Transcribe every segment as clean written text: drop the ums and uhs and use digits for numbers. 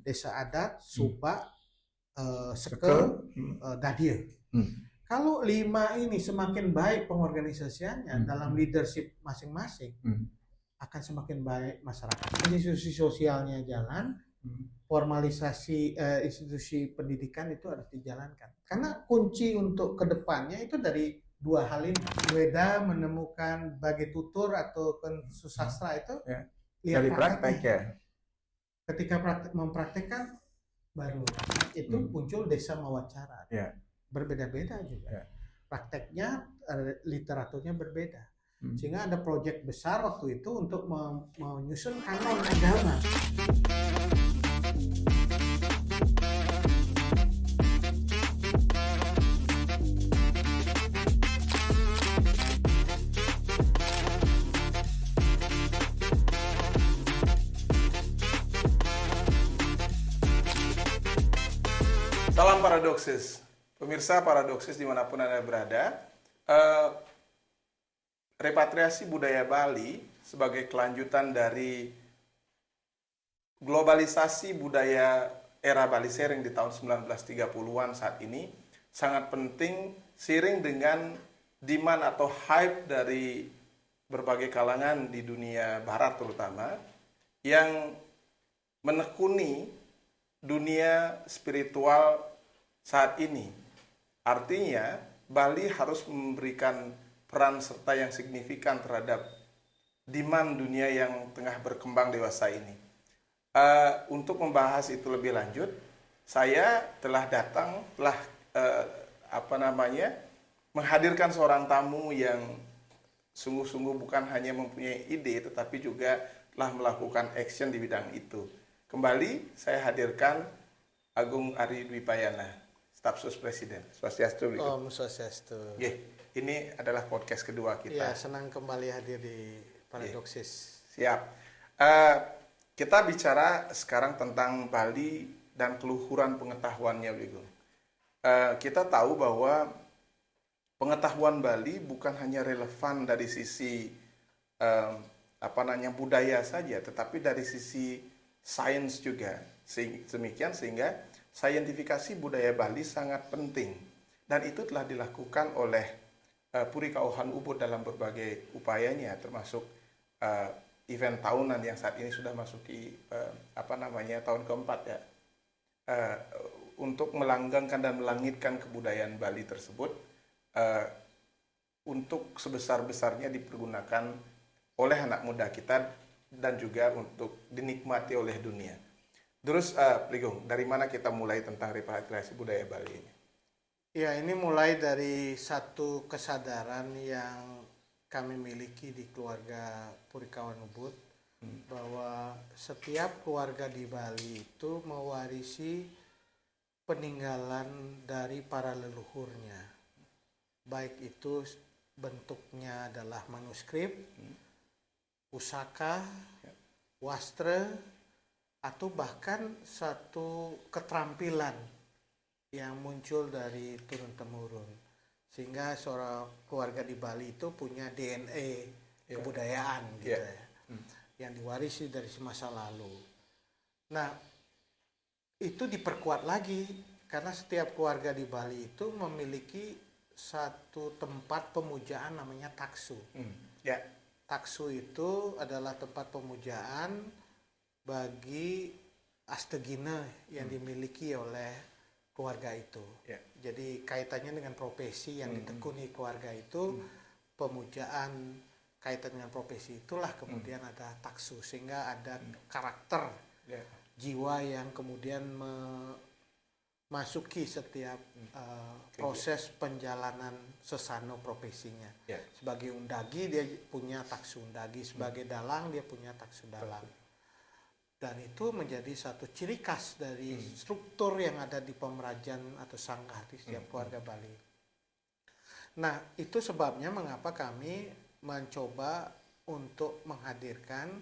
desa adat, subak, sekel, dadia. Kalau 5 ini semakin baik pengorganisasiannya dalam leadership masing-masing, akan semakin baik masyarakat. Institusi sosialnya jalan, formalisasi institusi pendidikan itu harus dijalankan. Karena kunci untuk kedepannya itu dari 2 hal ini. Beda menemukan bagi tutur atau susastra itu lihat dari praktek ya. Ketika mempraktekkan baru itu muncul desa mawacara. Berbeda-beda juga. Prakteknya, literaturnya berbeda. Sehingga ada proyek besar waktu itu untuk menyusun kanon agama. Salam Paradoksis, pemirsa Paradoksis dimanapun Anda berada. Repatriasi budaya Bali sebagai kelanjutan dari globalisasi budaya era Bali Sering di tahun 1930-an saat ini sangat penting seiring dengan demand atau hype dari berbagai kalangan di dunia barat terutama yang menekuni dunia spiritual saat ini. Artinya Bali harus memberikan peran serta yang signifikan terhadap demand dunia yang tengah berkembang dewasa ini. Untuk membahas itu lebih lanjut, saya telah menghadirkan seorang tamu yang sungguh-sungguh bukan hanya mempunyai ide, tetapi juga telah melakukan action di bidang itu. Kembali saya hadirkan Agung Ari Dwi Payana, Staf Sus Presiden. Swastiastu. Om Swastiastu. Ini adalah podcast kedua kita. Ya, senang kembali hadir di Paradoksis. Siap. Kita bicara sekarang tentang Bali dan keluhuran pengetahuannya, Wigung. Kita tahu bahwa pengetahuan Bali bukan hanya relevan dari sisi budaya saja, tetapi dari sisi sains juga. Demikian sehingga saintifikasi budaya Bali sangat penting, dan itu telah dilakukan oleh Puri Kauhan Ubud dalam berbagai upayanya, termasuk event tahunan yang saat ini sudah masuk di tahun keempat ya, untuk melanggengkan dan melangitkan kebudayaan Bali tersebut, untuk sebesar-besarnya dipergunakan oleh anak muda kita dan juga untuk dinikmati oleh dunia. Terus, Ligong, dari mana kita mulai tentang repatriasi budaya Bali ini? Ya, ini mulai dari satu kesadaran yang kami miliki di keluarga Puri Kauhan Ubud, bahwa setiap keluarga di Bali itu mewarisi peninggalan dari para leluhurnya. Baik itu bentuknya adalah manuskrip, pusaka, wastra, atau bahkan satu keterampilan yang muncul dari turun-temurun, sehingga seorang keluarga di Bali itu punya DNA kebudayaan gitu ya, yang diwarisi dari semasa lalu. Nah, itu diperkuat lagi karena setiap keluarga di Bali itu memiliki satu tempat pemujaan namanya taksu. Taksu itu adalah tempat pemujaan bagi astegina yang dimiliki oleh keluarga itu. Jadi kaitannya dengan profesi yang ditekuni keluarga itu, pemujaan kaitan dengan profesi itulah kemudian ada taksu, sehingga ada karakter jiwa yang kemudian memasuki setiap proses penjalanan sesano profesinya. Sebagai undagi dia punya taksu undagi, sebagai dalang dia punya taksu dalang. Dan itu menjadi satu ciri khas dari struktur yang ada di pemerajan atau sanggah di setiap keluarga Bali. Nah, itu sebabnya mengapa kami mencoba untuk menghadirkan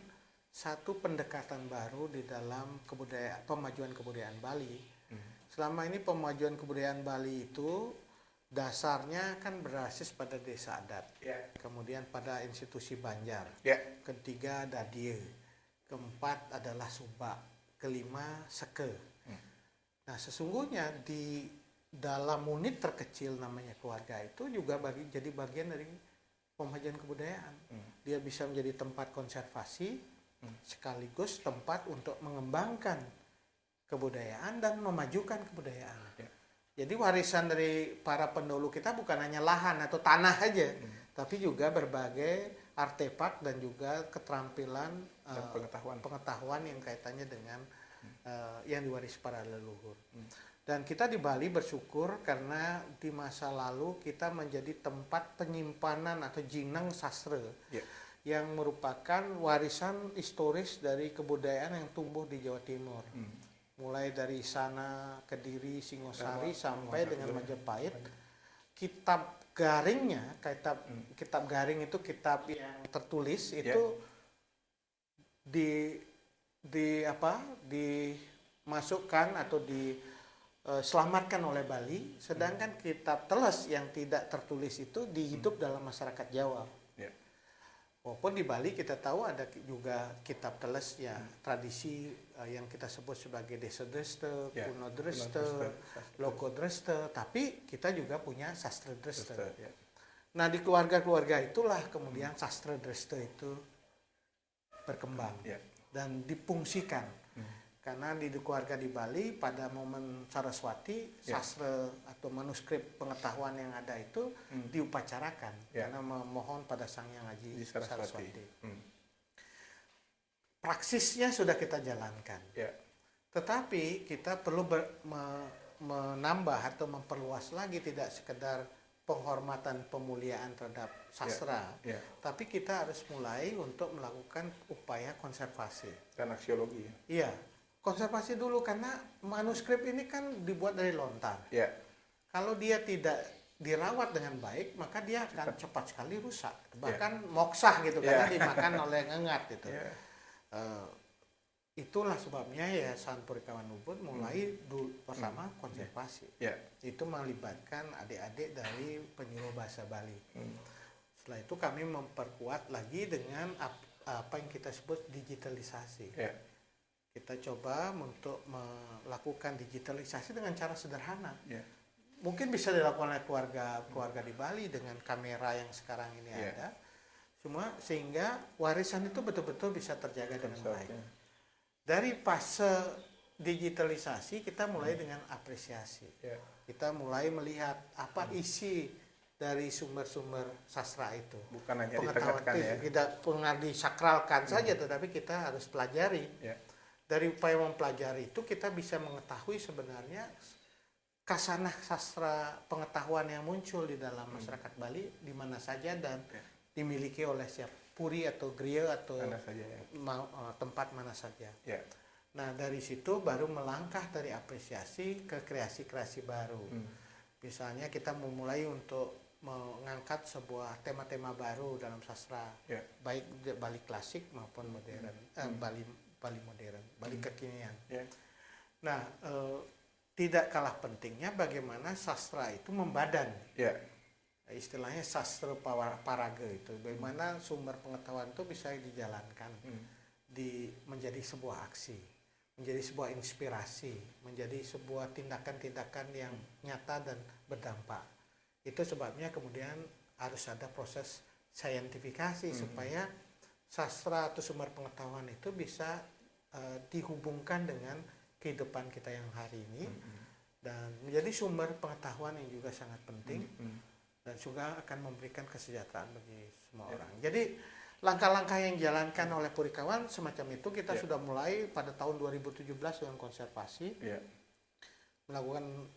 satu pendekatan baru di dalam pemajuan kebudayaan Bali. Selama ini pemajuan kebudayaan Bali itu dasarnya kan berbasis pada desa adat, kemudian pada institusi Banjar, ketiga Dadie, keempat adalah subak, kelima seke. Nah, sesungguhnya di dalam unit terkecil namanya keluarga itu juga jadi bagian dari pemajuan kebudayaan. Dia bisa menjadi tempat konservasi sekaligus tempat untuk mengembangkan kebudayaan dan memajukan kebudayaan. Jadi warisan dari para pendahulu kita bukan hanya lahan atau tanah aja, tapi juga berbagai artefak dan juga keterampilan dan pengetahuan yang kaitannya dengan yang diwarisi para leluhur. Dan kita di Bali bersyukur karena di masa lalu kita menjadi tempat penyimpanan atau jinang sastra yang merupakan warisan historis dari kebudayaan yang tumbuh di Jawa Timur. Mulai dari sana, Kediri, Singosari sampai dengan Majapahit. Kitab garingnya, kitab garing itu kitab yang tertulis itu dimasukkan atau diselamatkan oleh Bali, sedangkan kitab teles yang tidak tertulis itu dihidup dalam masyarakat Jawa. Walaupun di Bali kita tahu ada juga kitab teles ya, tradisi yang kita sebut sebagai Desa Dreste, Kuno Dreste, Loko Dreste, tapi kita juga punya Sastra Dreste. Nah, di keluarga-keluarga itulah kemudian Sastra Dreste itu berkembang dan difungsikan. Karena di keluarga di Bali pada momen Saraswati, sastra atau manuskrip pengetahuan yang ada itu diupacarakan karena memohon pada Sang Hyang Haji Saraswati. Praksisnya sudah kita jalankan, tetapi kita perlu menambah atau memperluas lagi, tidak sekedar penghormatan pemuliaan terhadap sastra, tapi kita harus mulai untuk melakukan upaya konservasi dan aksiologi. Iya. Konservasi dulu karena manuskrip ini kan dibuat dari lontar. Kalau dia tidak dirawat dengan baik, maka dia akan cepat sekali rusak. Bahkan moksah gitu karena dimakan oleh ngengat gitu. Itulah sebabnya Yayasan Purikawan Ubud mulai dulu pertama konservasi. Itu melibatkan adik-adik dari penyuluh bahasa Bali. Setelah itu kami memperkuat lagi dengan apa yang kita sebut digitalisasi. Kita coba untuk melakukan digitalisasi dengan cara sederhana. Mungkin bisa dilakukan oleh keluarga di Bali dengan kamera yang sekarang ini ada. Sehingga warisan itu betul-betul bisa terjaga dengan baik. Dari fase digitalisasi kita mulai dengan apresiasi. Kita mulai melihat apa isi dari sumber-sumber sastra itu. Bukan hanya ditegakkan tidak pernah disakralkan saja, tetapi kita harus pelajari. Dari upaya mempelajari itu kita bisa mengetahui sebenarnya kasanah sastra pengetahuan yang muncul di dalam masyarakat Bali di mana saja dan dimiliki oleh siapa, puri atau griya atau tempat mana saja. Nah, dari situ baru melangkah dari apresiasi ke kreasi-kreasi baru. Misalnya kita memulai untuk mengangkat sebuah tema-tema baru dalam sastra, baik Bali klasik maupun modern, Bali modern, Bali kekinian. Nah, tidak kalah pentingnya bagaimana sastra itu membadan. Istilahnya sastra paraga itu, bagaimana sumber pengetahuan itu bisa dijalankan menjadi sebuah aksi, menjadi sebuah inspirasi, menjadi sebuah tindakan-tindakan yang nyata dan berdampak. Itu sebabnya kemudian harus ada proses saintifikasi supaya sastra atau sumber pengetahuan itu bisa dihubungkan dengan kehidupan kita yang hari ini dan menjadi sumber pengetahuan yang juga sangat penting dan juga akan memberikan kesejahteraan bagi semua orang. Jadi langkah-langkah yang dijalankan oleh Purikawan semacam itu kita sudah mulai pada tahun 2017 dengan konservasi, melakukan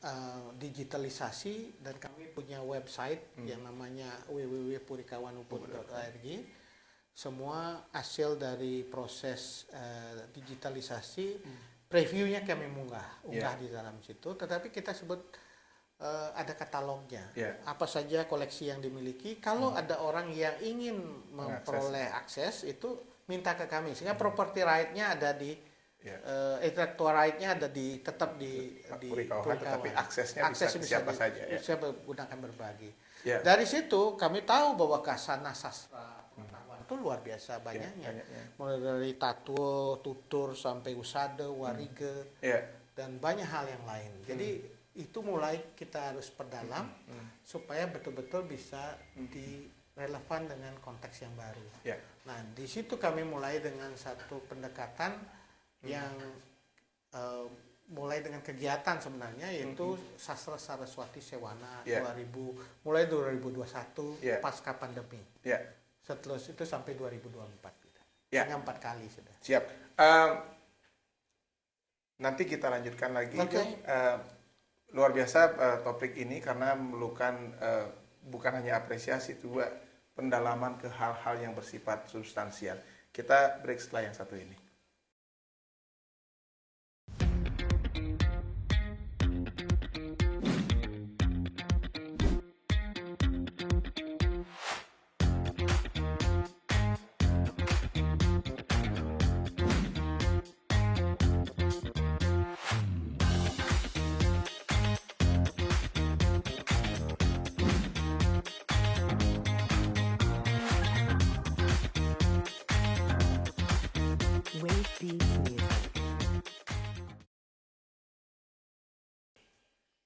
digitalisasi, dan kami punya website yang namanya www.purikawanubud.org. Semua hasil dari proses digitalisasi, previewnya kami unggah di dalam situ. Tetapi kita sebut ada katalognya, apa saja koleksi yang dimiliki. Kalau ada orang yang ingin memperoleh akses itu minta ke kami, sehingga property right-nya ada di intellectual right-nya ada tetap di Purikawan, tetapi aksesnya bisa siapa saja. Bisa menggunakan berbagi. Dari situ kami tahu bahwa kasanah sastra pengetahuan tuh luar biasa banyaknya. banyaknya. Mulai dari tato, tutur sampai usade, warige, dan banyak hal yang lain. Jadi itu mulai kita harus perdalam supaya betul-betul bisa direlevan dengan konteks yang baru. Nah, di situ kami mulai dengan satu pendekatan yang mulai dengan kegiatan sebenarnya, yaitu Sastra Saraswati Sewana 2000 mulai 2021 pasca pandemi. Setelah itu sampai 2024 gitu. Hanya 4 kali sudah. Siap. Nanti kita lanjutkan lagi. Luar biasa topik ini karena memerlukan bukan hanya apresiasi, juga pendalaman ke hal-hal yang bersifat substansial. Kita break setelah yang satu ini.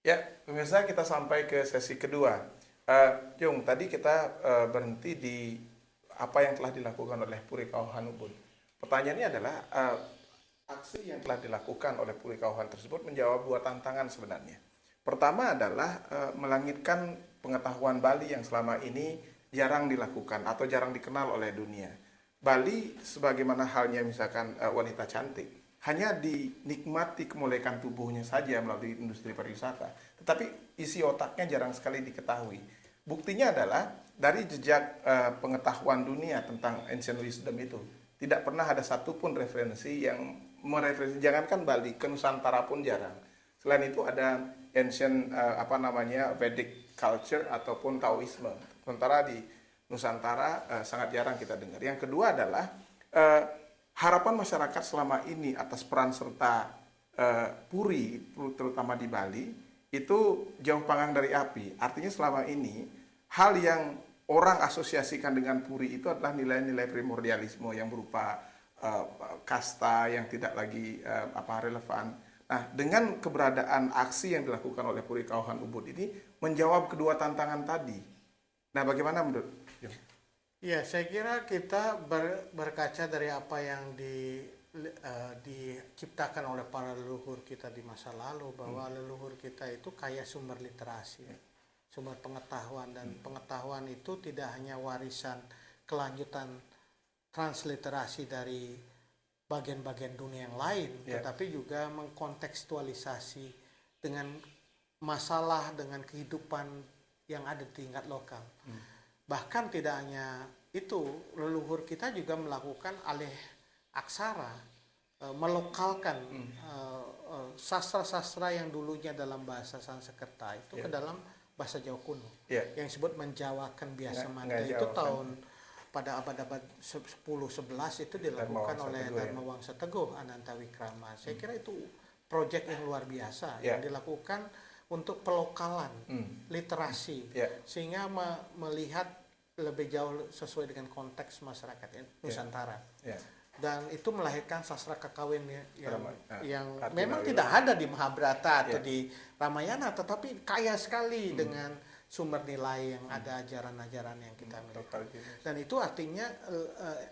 Ya, pemirsa, kita sampai ke sesi kedua. Jung, tadi kita berhenti di apa yang telah dilakukan oleh Puri Kauhan Ubud. Pertanyaannya adalah aksi yang telah dilakukan oleh Puri Kauhan tersebut menjawab dua tantangan sebenarnya. Pertama adalah melangitkan pengetahuan Bali yang selama ini jarang dilakukan atau jarang dikenal oleh dunia. Bali sebagaimana halnya misalkan wanita cantik, hanya dinikmati kemolekan tubuhnya saja melalui industri pariwisata, tetapi isi otaknya jarang sekali diketahui. Buktinya adalah dari jejak pengetahuan dunia tentang ancient wisdom itu, tidak pernah ada satupun referensi yang mereferensi, jangankan Bali, ke Nusantara pun jarang. Selain itu ada ancient Vedic culture ataupun Taoisme. Sementara di Nusantara sangat jarang kita dengar. Yang kedua adalah harapan masyarakat selama ini atas peran serta Puri, terutama di Bali, itu jauh panggang dari api. Artinya selama ini hal yang orang asosiasikan dengan Puri itu adalah nilai-nilai primordialisme yang berupa kasta yang tidak lagi relevan. Nah, dengan keberadaan aksi yang dilakukan oleh Puri Kauhan Ubud ini menjawab kedua tantangan tadi. Nah, bagaimana menurut? Ya, saya kira kita berkaca dari apa yang diciptakan oleh para leluhur kita di masa lalu, bahwa leluhur kita itu kaya sumber literasi, sumber pengetahuan, dan pengetahuan itu tidak hanya warisan kelanjutan transliterasi dari bagian-bagian dunia yang lain, tetapi juga mengkontekstualisasi dengan masalah, dengan kehidupan yang ada di tingkat lokal. Bahkan tidak hanya itu, leluhur kita juga melakukan alih aksara, melokalkan sastra-sastra yang dulunya dalam bahasa Sanskerta itu ke dalam bahasa Jawa kuno, yang disebut menjawakan biasa manda. Itu tahun pada abad-abad 10-11 itu dilakukan oleh Dharma Wangsa Teguh Anantawikrama. Saya kira itu proyek yang luar biasa yang dilakukan untuk pelokalan literasi, sehingga melihat lebih jauh sesuai dengan konteks masyarakat Nusantara. Dan itu melahirkan sastra kakawin yang memang tidak ada di Mahabharata atau di Ramayana, tetapi kaya sekali dengan sumber nilai yang ada, ajaran-ajaran yang kita miliki. Dan itu artinya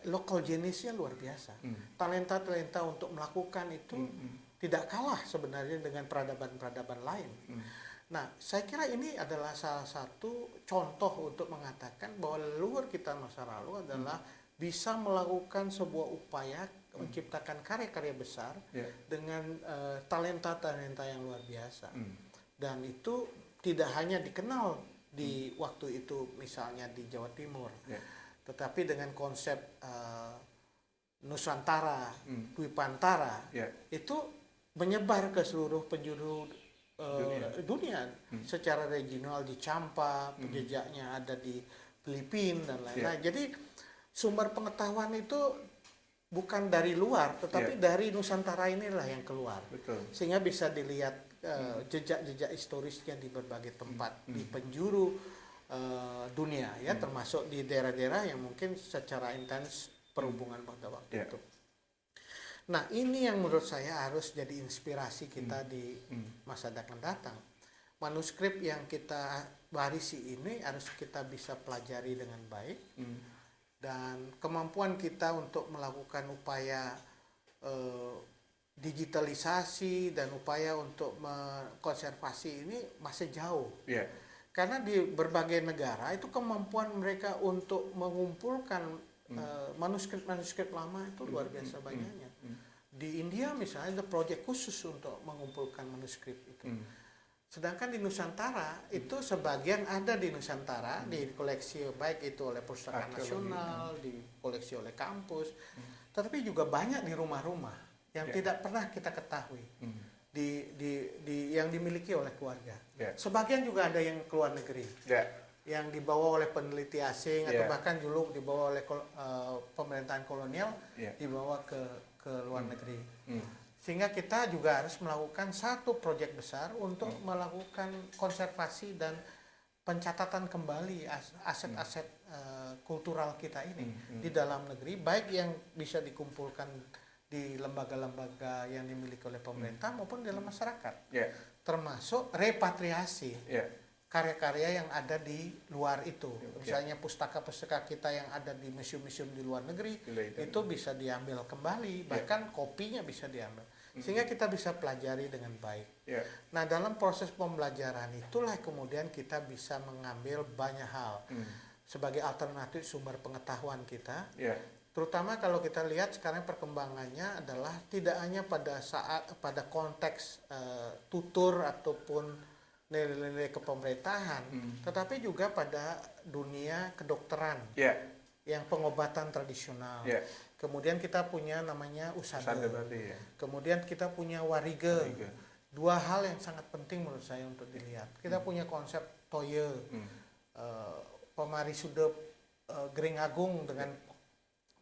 local geniusnya luar biasa. Talenta-talenta untuk melakukan itu tidak kalah sebenarnya dengan peradaban-peradaban lain. Nah, saya kira ini adalah salah satu contoh untuk mengatakan bahwa leluhur kita masa lalu adalah bisa melakukan sebuah upaya menciptakan karya-karya besar dengan talenta-talenta yang luar biasa. Dan itu tidak hanya dikenal di waktu itu misalnya di Jawa Timur, tetapi dengan konsep Nusantara, Dwipantara, itu menyebar ke seluruh penjuru dunia secara regional. Di Champa, jejaknya ada di Filipina dan lain-lain. Jadi sumber pengetahuan itu bukan dari luar, tetapi dari Nusantara inilah yang keluar. Sehingga bisa dilihat jejak-jejak historisnya di berbagai tempat, di penjuru dunia ya, termasuk di daerah-daerah yang mungkin secara intens perhubungan pada waktu itu. Nah, ini yang menurut saya harus jadi inspirasi kita di masa akan datang. Manuskrip yang kita warisi ini harus kita bisa pelajari dengan baik, dan kemampuan kita untuk melakukan upaya digitalisasi dan upaya untuk konservasi ini masih jauh. Karena di berbagai negara itu kemampuan mereka untuk mengumpulkan manuskrip-manuskrip lama itu luar biasa banyaknya. Di India misalnya ada proyek khusus untuk mengumpulkan manuskrip itu. Sedangkan di Nusantara itu sebagian ada di Nusantara, di koleksi baik itu oleh Perpustakaan Nasional, di koleksi oleh kampus, tetapi juga banyak di rumah-rumah yang tidak pernah kita ketahui, yang dimiliki oleh keluarga. Sebagian juga ada yang keluar negeri, yang dibawa oleh peneliti asing atau bahkan dulu dibawa oleh pemerintahan kolonial, dibawa ke luar negeri. Sehingga kita juga harus melakukan satu proyek besar untuk melakukan konservasi dan pencatatan kembali aset-aset kultural kita ini di dalam negeri, baik yang bisa dikumpulkan di lembaga-lembaga yang dimiliki oleh pemerintah maupun dalam masyarakat, termasuk repatriasi karya-karya yang ada di luar itu. Misalnya pustaka-pustaka kita yang ada di museum-museum di luar negeri itu bisa diambil kembali, bahkan kopinya bisa diambil, sehingga kita bisa pelajari dengan baik. Nah, dalam proses pembelajaran itulah kemudian kita bisa mengambil banyak hal sebagai alternatif sumber pengetahuan kita. Terutama kalau kita lihat sekarang perkembangannya adalah tidak hanya pada konteks tutur ataupun nilai-nilai kepemerintahan, tetapi juga pada dunia kedokteran, yang pengobatan tradisional. Kemudian kita punya namanya usada. Kemudian kita punya warige. Dua hal yang sangat penting menurut saya untuk dilihat. Kita punya konsep toye, pemarisude Gering Agung, dengan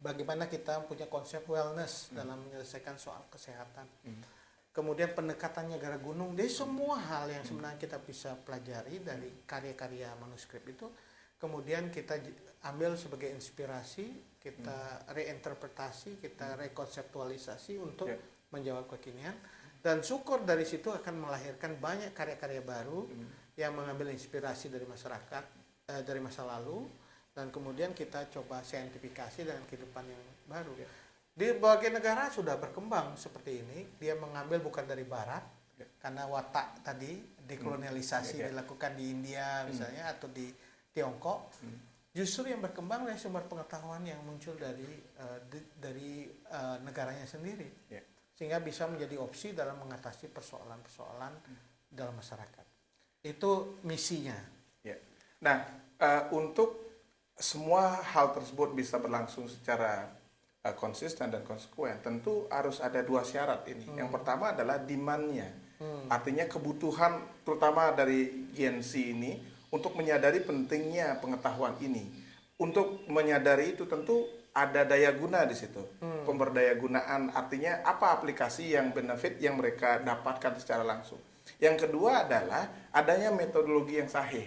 bagaimana kita punya konsep wellness dalam menyelesaikan soal kesehatan. Kemudian pendekatannya Negara Gunung. Jadi semua hal yang sebenarnya kita bisa pelajari dari karya-karya manuskrip itu, kemudian kita ambil sebagai inspirasi, kita reinterpretasi, kita rekonseptualisasi untuk menjawab kekinian, dan syukur dari situ akan melahirkan banyak karya-karya baru yang mengambil inspirasi dari masyarakat, dari masa lalu, dan kemudian kita coba saintifikasi dengan kehidupan yang baru. Di berbagai negara sudah berkembang seperti ini. Dia mengambil bukan dari barat, karena watak tadi dekolonialisasi dilakukan di India misalnya atau di Tiongkok. Justru yang berkembang dari sumber pengetahuan yang muncul dari negaranya sendiri, sehingga bisa menjadi opsi dalam mengatasi persoalan-persoalan dalam masyarakat. Itu misinya. Nah, untuk semua hal tersebut bisa berlangsung secara konsisten dan konsekuen, tentu harus ada dua syarat ini. Yang pertama adalah demand-nya, artinya kebutuhan terutama dari Gen Z ini untuk menyadari pentingnya pengetahuan ini. Untuk menyadari itu tentu ada daya guna di situ, pemberdaya gunaan, artinya apa aplikasi yang benefit yang mereka dapatkan secara langsung. Yang kedua adalah adanya metodologi yang sahih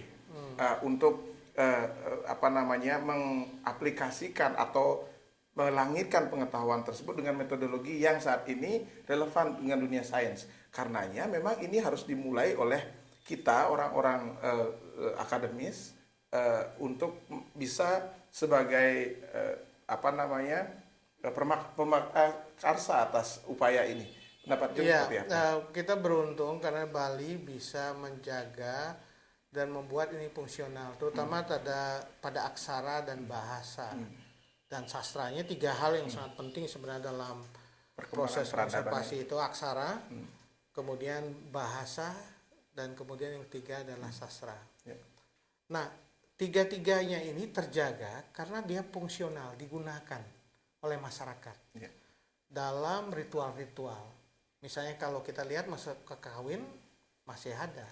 untuk mengaplikasikan atau melangitkan pengetahuan tersebut dengan metodologi yang saat ini relevan dengan dunia sains. Karenanya memang ini harus dimulai oleh kita orang-orang akademis untuk bisa sebagai pemakarsa atas upaya ini. Pendapat seperti apa? Kita beruntung karena Bali bisa menjaga dan membuat ini fungsional, terutama pada aksara dan bahasa. Dan sastranya, tiga hal yang sangat penting sebenarnya dalam proses konservasi itu: aksara, kemudian bahasa, dan kemudian yang ketiga adalah sastra. Nah, tiga-tiganya ini terjaga karena dia fungsional, digunakan oleh masyarakat dalam ritual-ritual. Misalnya kalau kita lihat masa kekawin masih ada,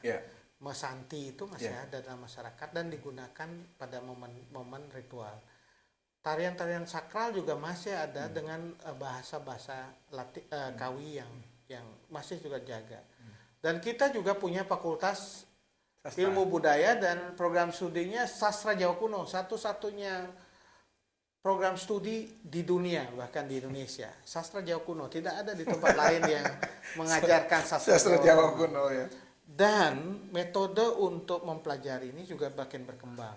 mesanti itu masih ada dalam masyarakat dan digunakan pada momen-momen ritual. Tarian-tarian sakral juga masih ada dengan bahasa-bahasa Kawi yang masih juga jaga. Dan kita juga punya fakultas Sastra. ilmu budaya, dan program studinya sastra Jawa kuno, satu-satunya program studi di dunia, bahkan di Indonesia. Sastra Jawa kuno, tidak ada di tempat lain yang mengajarkan Sastra Jawa kuno ya. Dan metode untuk mempelajari ini juga makin berkembang.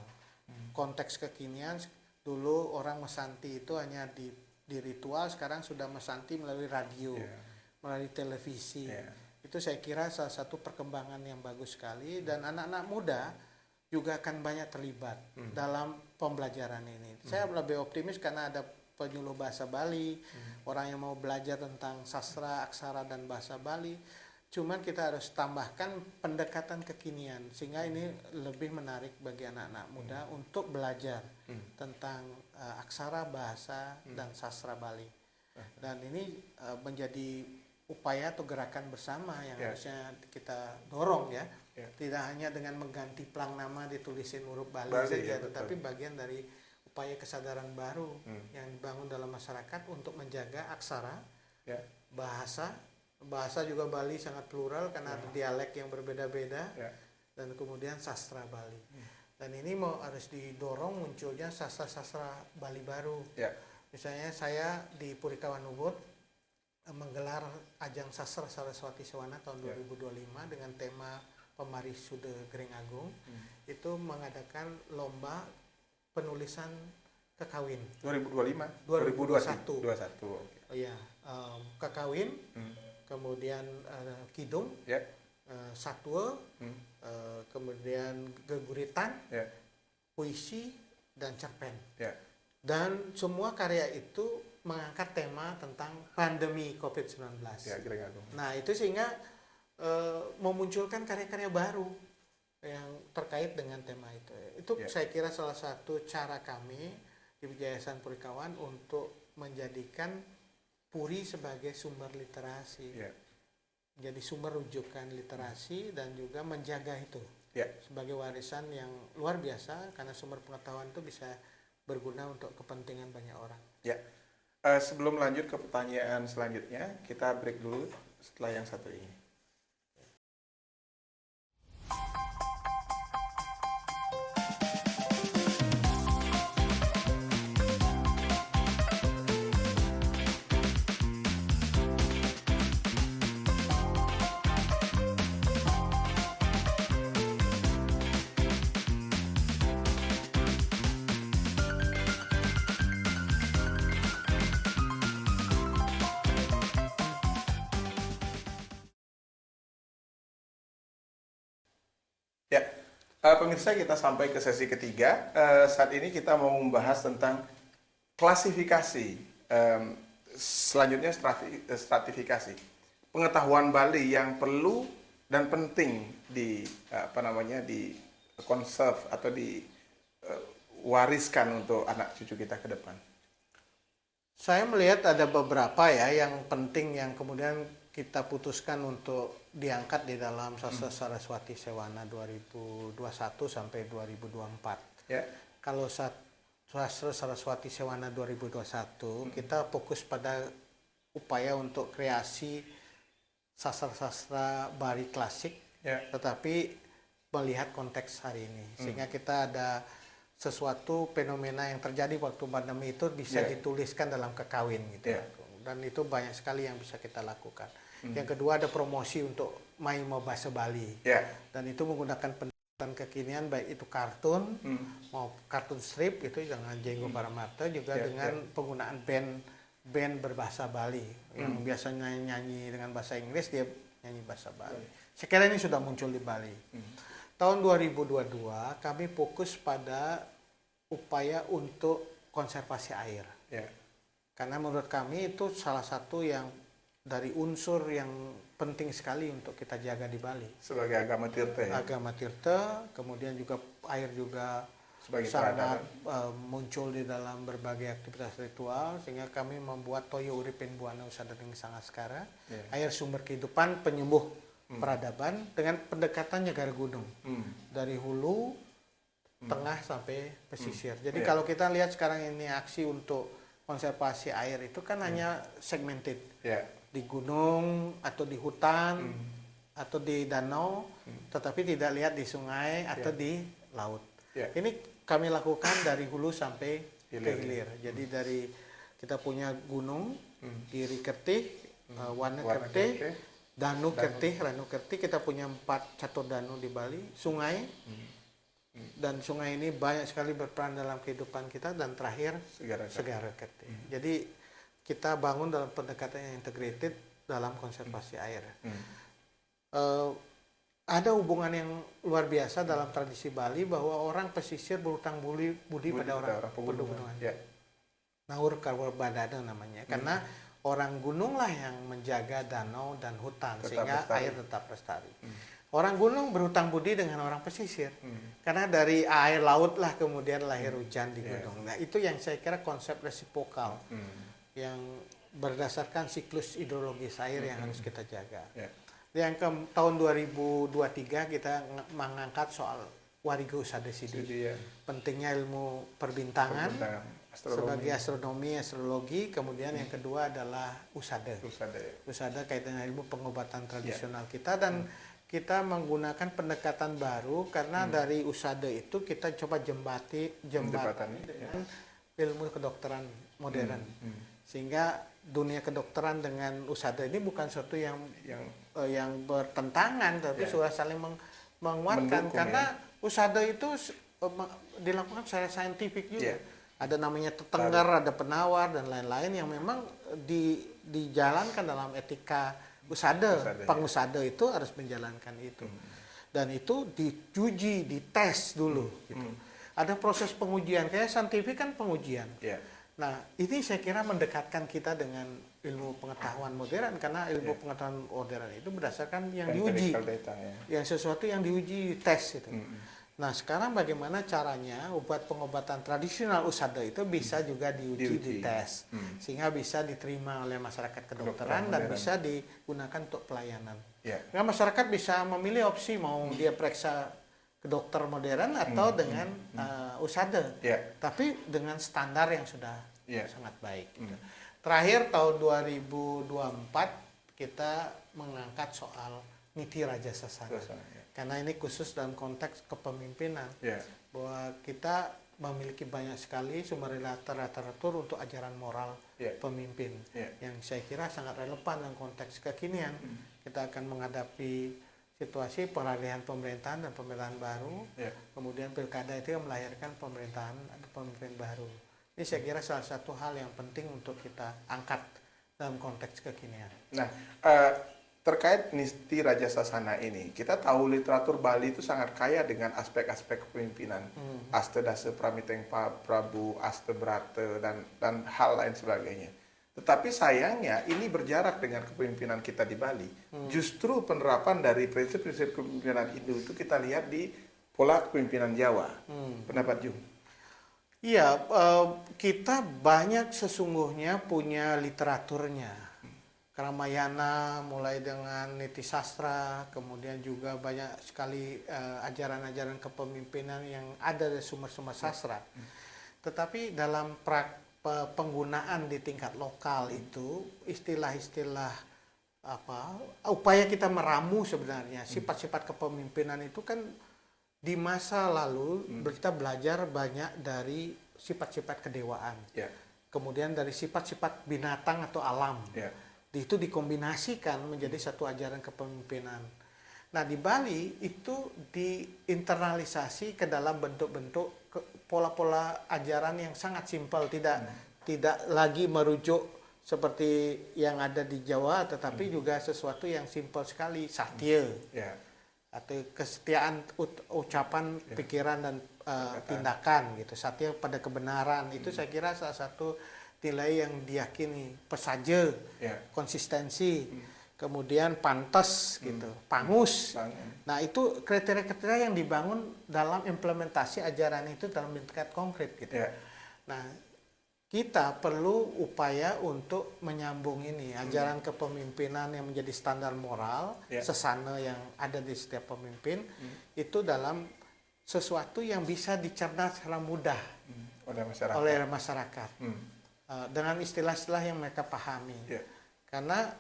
Konteks kekinian, dulu orang mesanti itu hanya di ritual, sekarang sudah mesanti melalui radio, melalui televisi. Itu saya kira salah satu perkembangan yang bagus sekali, dan anak-anak muda juga akan banyak terlibat dalam pembelajaran ini. Saya lebih optimis karena ada penyuluh bahasa Bali, orang yang mau belajar tentang sastra, aksara, dan bahasa Bali. Cuman kita harus tambahkan pendekatan kekinian, sehingga ini lebih menarik bagi anak-anak muda untuk belajar tentang aksara, bahasa, dan sastra Bali. Dan ini menjadi upaya atau gerakan bersama yang harusnya kita dorong ya. Tidak hanya dengan mengganti plang nama ditulisin huruf Bali saja, tetapi bagian dari upaya kesadaran baru yang dibangun dalam masyarakat untuk menjaga aksara, bahasa juga Bali sangat plural karena ada dialek yang berbeda-beda, dan kemudian sastra Bali. Dan ini harus didorong munculnya sastra-sastra Bali baru. Misalnya saya di Purikawan Ubud menggelar ajang sastra Saraswati Sewana tahun 2025 dengan tema Pemaris Sude Gering Agung. Itu mengadakan lomba penulisan kekawin 2021. Oh ya, kekawin, kemudian kidung, satwa, kemudian geguritan, puisi, dan cerpen. Dan semua karya itu mengangkat tema tentang pandemi COVID-19. Nah, itu sehingga memunculkan karya-karya baru yang terkait dengan tema itu. Itu saya kira salah satu cara kami di Yayasan Purikawan untuk menjadikan Puri sebagai sumber literasi. Jadi sumber rujukan literasi, dan juga menjaga itu sebagai warisan yang luar biasa, karena sumber pengetahuan itu bisa berguna untuk kepentingan banyak orang. Sebelum lanjut ke pertanyaan selanjutnya, kita break dulu setelah yang satu ini. Pemirsa, kita sampai ke sesi ketiga. Saat ini kita mau membahas tentang klasifikasi, selanjutnya stratifikasi. Pengetahuan Bali yang perlu dan penting di di conserve atau diwariskan untuk anak cucu kita ke depan. Saya melihat ada beberapa yang penting yang kemudian kita putuskan untuk diangkat di dalam Sastra Saraswati Sewana 2021 sampai 2024. Kalau Sastra Saraswati Sewana 2021 kita fokus pada upaya untuk kreasi sastra-sastra Bali klasik, tetapi melihat konteks hari ini, sehingga kita ada sesuatu fenomena yang terjadi waktu pandemi itu bisa dituliskan dalam kekawin gitu. Dan itu banyak sekali yang bisa kita lakukan. Yang kedua ada promosi untuk Maimo Bahasa Bali. Dan itu menggunakan pendekatan kekinian, baik itu kartun, mau kartun strip itu dengan Jenggo Paramata, juga dengan penggunaan band berbahasa Bali. Yang biasanya nyanyi dengan bahasa Inggris, dia nyanyi bahasa Bali. Saya kira ini sudah muncul di Bali. Tahun 2022 kami fokus pada upaya untuk konservasi air. Karena menurut kami itu salah satu yang dari unsur yang penting sekali untuk kita jaga di Bali. Sebagai agama tirta Agama tirta, kemudian juga air juga sebagai sangat muncul di dalam berbagai aktivitas ritual, sehingga kami membuat Toyo Uripin Buana Usadering Sangaskara, air sumber kehidupan penyembuh peradaban dengan pendekatan Negara Gunung. Dari hulu, tengah sampai pesisir. Jadi kalau kita lihat sekarang ini aksi untuk konservasi air itu kan hanya segmented. Di gunung atau di hutan, atau di danau, tetapi tidak lihat di sungai atau di laut. Ini kami lakukan dari hulu sampai ke hilir. Jadi dari kita punya gunung, Iri Kertih, Wana Kertih, Danu Kertih, Ranu Kertih. Kita punya 4 catur danu di Bali, sungai. Dan sungai ini banyak sekali berperan dalam kehidupan kita, dan terakhir Segara Kertih. Jadi kita bangun dalam pendekatan yang integrated dalam konservasi air. Ada hubungan yang luar biasa dalam tradisi Bali bahwa orang pesisir berutang budi pada orang pegunungan. Naur Karbadana namanya. Karena orang gunung lah yang menjaga danau dan hutan sehingga air tetap lestari. Orang gunung berhutang budi dengan orang pesisir. Karena dari air laut lah kemudian lahir hujan di gunung. Nah, itu yang saya kira konsep resipokal yang berdasarkan siklus hidrologis air yang harus kita jaga. Yang ke tahun 2023 kita mengangkat soal Warigo Usada Sidi. Pentingnya ilmu perbintangan sebagai astronomi, astrologi. Kemudian yang kedua adalah usada. Usada kaitan dengan ilmu pengobatan tradisional kita, dan kita menggunakan pendekatan baru karena dari usada itu kita coba jembatan dengan ilmu kedokteran modern. Sehingga dunia kedokteran dengan usada ini bukan sesuatu yang bertentangan, tapi sudah saling menguatkan. Karena usada itu dilakukan secara saintifik juga. Ada namanya tetengger, ada penawar dan lain-lain yang memang dijalankan dalam etika usada. Pengusada itu harus menjalankan itu. Dan itu diuji, dites dulu gitu. Ada proses pengujian, kayak saintifik kan pengujian. Nah, ini saya kira mendekatkan kita dengan ilmu pengetahuan modern, karena ilmu pengetahuan modern itu berdasarkan yang diuji, yang sesuatu yang diuji tes itu. Nah, sekarang bagaimana caranya obat pengobatan tradisional usada itu bisa juga diuji, dites, sehingga bisa diterima oleh masyarakat kedokteran dan bisa digunakan untuk pelayanan. Nah, masyarakat bisa memilih opsi mau dia periksa ke dokter modern atau dengan usada, tapi dengan standar yang sudah sangat baik. Gitu. Terakhir tahun 2024 kita mengangkat soal Niti Raja Sasana. Karena ini khusus dalam konteks kepemimpinan, bahwa kita memiliki banyak sekali sumber literatur untuk ajaran moral pemimpin, yang saya kira sangat relevan dalam konteks kekinian. Kita akan menghadapi situasi peralihan pemerintahan dan pemerintahan baru, kemudian pilkada itu yang melahirkan pemerintahan atau pemimpin baru. Ini saya kira salah satu hal yang penting untuk kita angkat dalam konteks kekinian. Nah, terkait Niti Raja Sasana ini, kita tahu literatur Bali itu sangat kaya dengan aspek-aspek kepemimpinan, Astadase Pramitengpa Prabu, Astebrata dan hal lain sebagainya. Tetapi sayangnya ini berjarak dengan kepemimpinan kita di Bali. Justru penerapan dari prinsip-prinsip kepemimpinan itu kita lihat di pola kepemimpinan Jawa. Pendapat Jung? Iya, kita banyak sesungguhnya punya literaturnya. Ramayana mulai dengan Niti Sastra, kemudian juga banyak sekali ajaran-ajaran kepemimpinan yang ada dari sumber-sumber sastra. Tetapi dalam penggunaan di tingkat lokal itu istilah-istilah upaya kita meramu sebenarnya sifat-sifat kepemimpinan itu kan di masa lalu kita belajar banyak dari sifat-sifat kedewaan, kemudian dari sifat-sifat binatang atau alam, itu dikombinasikan menjadi satu ajaran kepemimpinan. Nah, di Bali itu diinternalisasi ke dalam bentuk-bentuk pola-pola ajaran yang sangat simpel, tidak lagi merujuk seperti yang ada di Jawa, tetapi juga sesuatu yang simpel sekali, satya, atau kesetiaan ucapan, pikiran dan tindakan gitu. Satya pada kebenaran itu saya kira salah satu nilai yang diyakini. Pesaja, konsistensi, kemudian pantas gitu, pangus. Nah, itu kriteria-kriteria yang dibangun dalam implementasi ajaran itu dalam tingkat konkret gitu. Nah, kita perlu upaya untuk menyambung ini ajaran kepemimpinan yang menjadi standar moral sesana yang ada di setiap pemimpin itu dalam sesuatu yang bisa dicerna secara mudah oleh masyarakat. Dengan istilah-istilah yang mereka pahami. Karena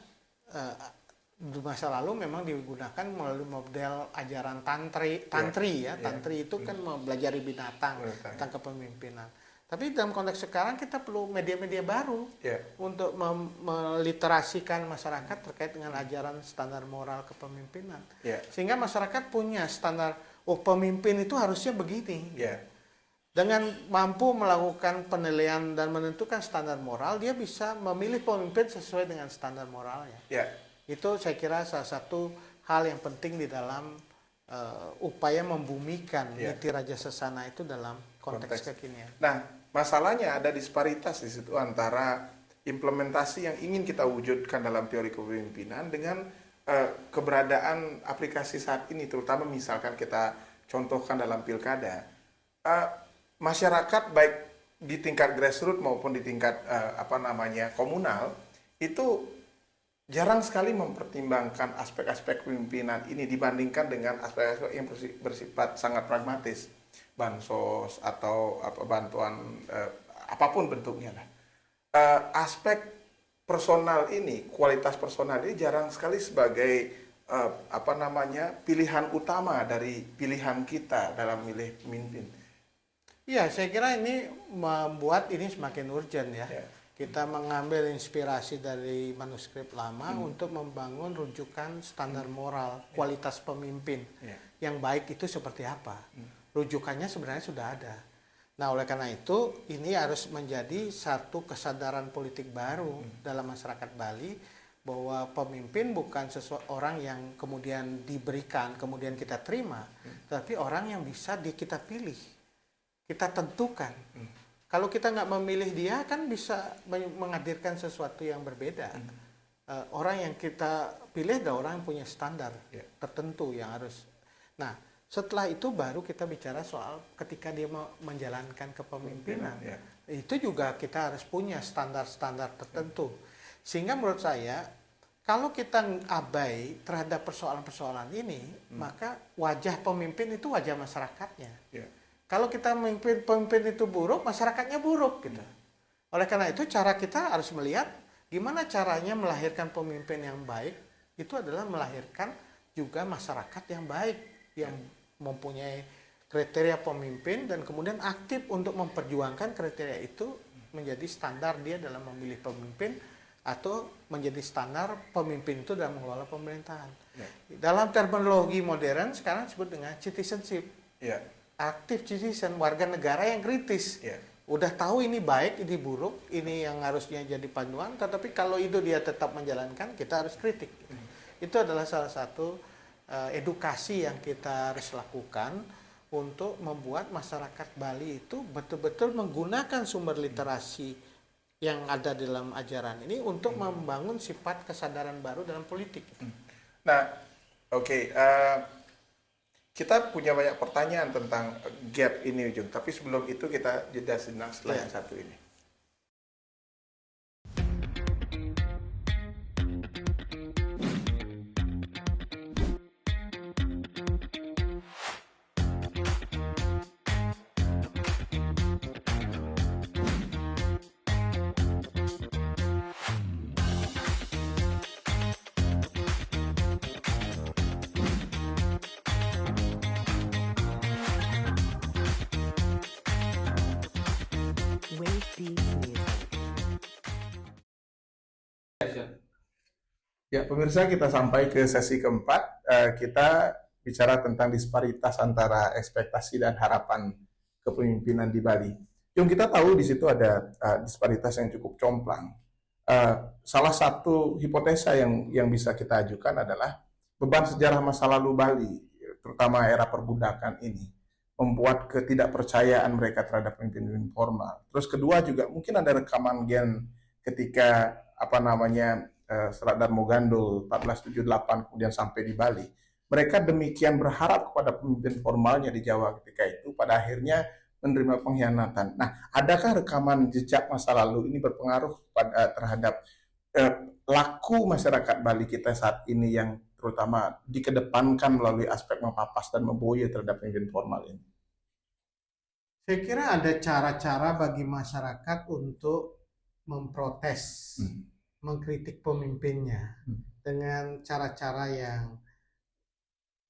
di masa lalu memang digunakan melalui model ajaran tantri tantri itu kan mempelajari binatang tentang kepemimpinan. Tapi dalam konteks sekarang kita perlu media-media baru untuk meliterasikan masyarakat terkait dengan ajaran standar moral kepemimpinan, sehingga masyarakat punya standar pemimpin itu harusnya begini. Dengan mampu melakukan penilaian dan menentukan standar moral, dia bisa memilih pemimpin sesuai dengan standar moralnya. Itu saya kira salah satu hal yang penting di dalam upaya membumikan niti Raja Sesana itu dalam konteks kekinian. Nah, masalahnya ada disparitas di situ antara implementasi yang ingin kita wujudkan dalam teori kepemimpinan dengan keberadaan aplikasi saat ini, terutama misalkan kita contohkan dalam pilkada. Masyarakat baik di tingkat grassroots maupun di tingkat komunal itu jarang sekali mempertimbangkan aspek-aspek kepemimpinan ini dibandingkan dengan aspek-aspek yang bersifat sangat pragmatis, bansos atau bantuan apapun bentuknya lah. Aspek personal ini, kualitas personal ini jarang sekali sebagai pilihan utama dari pilihan kita dalam milih pemimpin. Iya, saya kira ini membuat ini semakin urgent ya. Kita mengambil inspirasi dari manuskrip lama untuk membangun rujukan standar moral, kualitas pemimpin yang baik itu seperti apa. Rujukannya sebenarnya sudah ada. Nah, oleh karena itu ini harus menjadi satu kesadaran politik baru dalam masyarakat Bali bahwa pemimpin bukan seseorang yang kemudian diberikan, kemudian kita terima, tapi orang yang bisa kita pilih, kita tentukan. Kalau kita nggak memilih dia kan bisa menghadirkan sesuatu yang berbeda. Orang yang kita pilih adalah orang yang punya standar tertentu yang harus. Nah, setelah itu baru kita bicara soal ketika dia menjalankan kepemimpinan. Itu juga kita harus punya standar-standar tertentu. Sehingga menurut saya kalau kita abai terhadap persoalan-persoalan ini, maka wajah pemimpin itu wajah masyarakatnya. Kalau kita pemimpin itu buruk, masyarakatnya buruk gitu. Oleh karena itu cara kita harus melihat gimana caranya melahirkan pemimpin yang baik, itu adalah melahirkan juga masyarakat yang baik, yang mempunyai kriteria pemimpin dan kemudian aktif untuk memperjuangkan kriteria itu menjadi standar dia dalam memilih pemimpin atau menjadi standar pemimpin itu dalam mengelola pemerintahan. Dalam terminologi modern sekarang disebut dengan citizenship. Aktif citizen, warga negara yang kritis. Udah tahu ini baik, ini buruk, ini yang harusnya jadi panduan, tetapi kalau itu dia tetap menjalankan, kita harus kritik. Itu adalah salah satu edukasi yang kita harus lakukan untuk membuat masyarakat Bali itu betul-betul menggunakan sumber literasi yang ada dalam ajaran ini untuk membangun sifat kesadaran baru dalam politik. Nah, kita punya banyak pertanyaan tentang gap ini, Ujung. Tapi sebelum itu kita jeda sejenak setelah yang satu ini. Ya, pemirsa, kita sampai ke sesi keempat. Kita bicara tentang disparitas antara ekspektasi dan harapan kepemimpinan di Bali. Yang kita tahu di situ ada disparitas yang cukup complang. Salah satu hipotesa yang bisa kita ajukan adalah beban sejarah masa lalu Bali, terutama era perbudakan ini, membuat ketidakpercayaan mereka terhadap pemimpin formal. Terus kedua juga mungkin ada rekaman gen ketika Serat Darmo Gandul 1478 kemudian sampai di Bali. Mereka demikian berharap kepada pemimpin formalnya di Jawa ketika itu, pada akhirnya menerima pengkhianatan. Nah, adakah rekaman jejak masa lalu ini berpengaruh terhadap laku masyarakat Bali kita saat ini yang terutama dikedepankan melalui aspek mempapas dan memboya terhadap pemimpin formal ini? Saya kira ada cara-cara bagi masyarakat untuk memprotes mengkritik pemimpinnya dengan cara-cara yang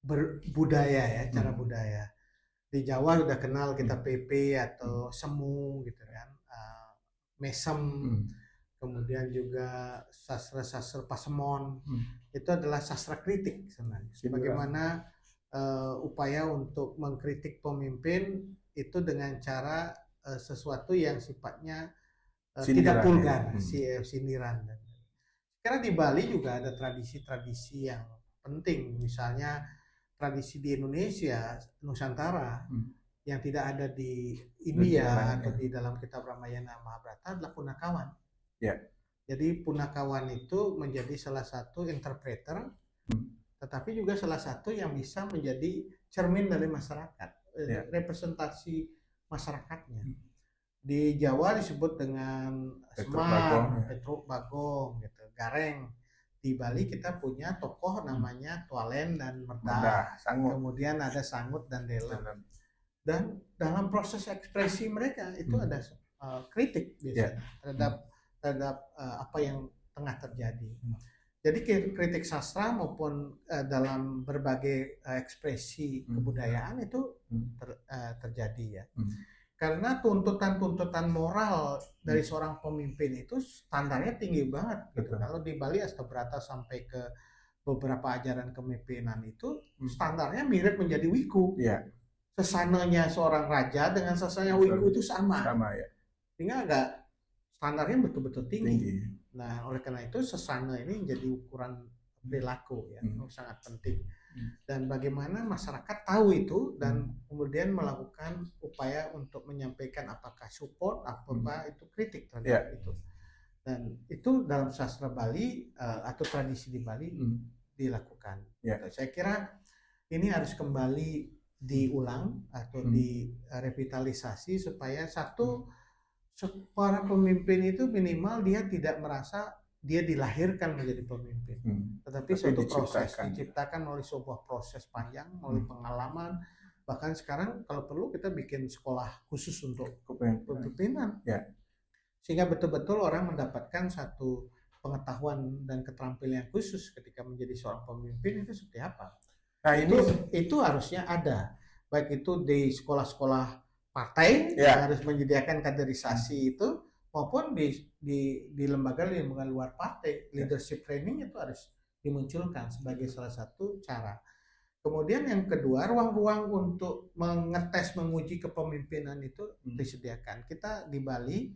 berbudaya ya, cara budaya. Di Jawa udah kenal kita PP atau semu gitu kan, mesem, kemudian juga sastra-sastra Pasemon, itu adalah sastra kritik sebenarnya. Bagaimana upaya untuk mengkritik pemimpin itu dengan cara sesuatu yang sifatnya tidak vulgar, sindiran. Karena di Bali juga ada tradisi-tradisi yang penting, misalnya tradisi di Indonesia, Nusantara, yang tidak ada di India atau di dalam kitab Ramayana Mahabharata adalah punakawan. Jadi punakawan itu menjadi salah satu interpreter, tetapi juga salah satu yang bisa menjadi cermin dari masyarakat, representasi masyarakatnya. Di Jawa disebut dengan Semar, Petruk Bagong, gitu, Gareng. Di Bali kita punya tokoh namanya Tualen dan Merdah. Kemudian ada Sangut dan Delem. Dan dalam proses ekspresi mereka itu ada kritik biasanya terhadap apa yang tengah terjadi. Jadi kritik sastra maupun dalam berbagai ekspresi kebudayaan itu terjadi ya. Karena tuntutan-tuntutan moral dari seorang pemimpin itu standarnya tinggi banget gitu. Kalau di Bali Astabrata sampai ke beberapa ajaran kepemimpinan itu standarnya mirip menjadi wiku. Sesananya seorang raja dengan sesananya wiku itu sama ya. Sehingga agak standarnya betul-betul tinggi. Nah, oleh karena itu sesana ini menjadi ukuran perilaku ya, sangat penting. Dan bagaimana masyarakat tahu itu dan kemudian melakukan upaya untuk menyampaikan apakah support, apakah itu kritik terhadap itu. Dan itu dalam sastra Bali atau tradisi di Bali dilakukan. Saya kira ini harus kembali diulang atau direvitalisasi supaya para pemimpin itu minimal dia tidak merasa dia dilahirkan menjadi pemimpin, tetapi suatu proses diciptakan oleh sebuah proses panjang, melalui pengalaman. Bahkan sekarang kalau perlu kita bikin sekolah khusus untuk kepemimpinan, sehingga betul-betul orang mendapatkan satu pengetahuan dan keterampilan yang khusus ketika menjadi seorang pemimpin itu seperti apa. Nah itu harusnya ada, baik itu di sekolah-sekolah partai yang harus menyediakan kaderisasi itu, maupun di lembaga luar partai, leadership training itu harus dimunculkan sebagai salah satu cara. Kemudian yang kedua, ruang-ruang untuk menguji kepemimpinan itu disediakan. Kita di Bali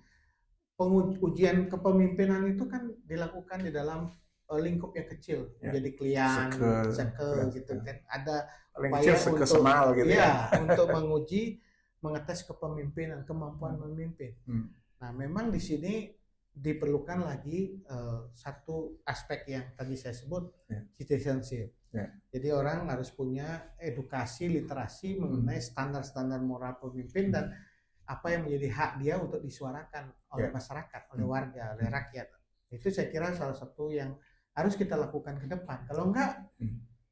ujian kepemimpinan itu kan dilakukan di dalam lingkup yang kecil, menjadi klian, sekel gitu kan. Ada upaya untuk untuk mengetes kepemimpinan, kemampuan memimpin. Nah, memang di sini diperlukan lagi satu aspek yang tadi saya sebut, citizenship. Jadi orang harus punya edukasi, literasi mengenai standar-standar moral pemimpin dan apa yang menjadi hak dia untuk disuarakan oleh masyarakat, oleh warga, oleh rakyat. Itu saya kira salah satu yang harus kita lakukan ke depan. Kalau enggak,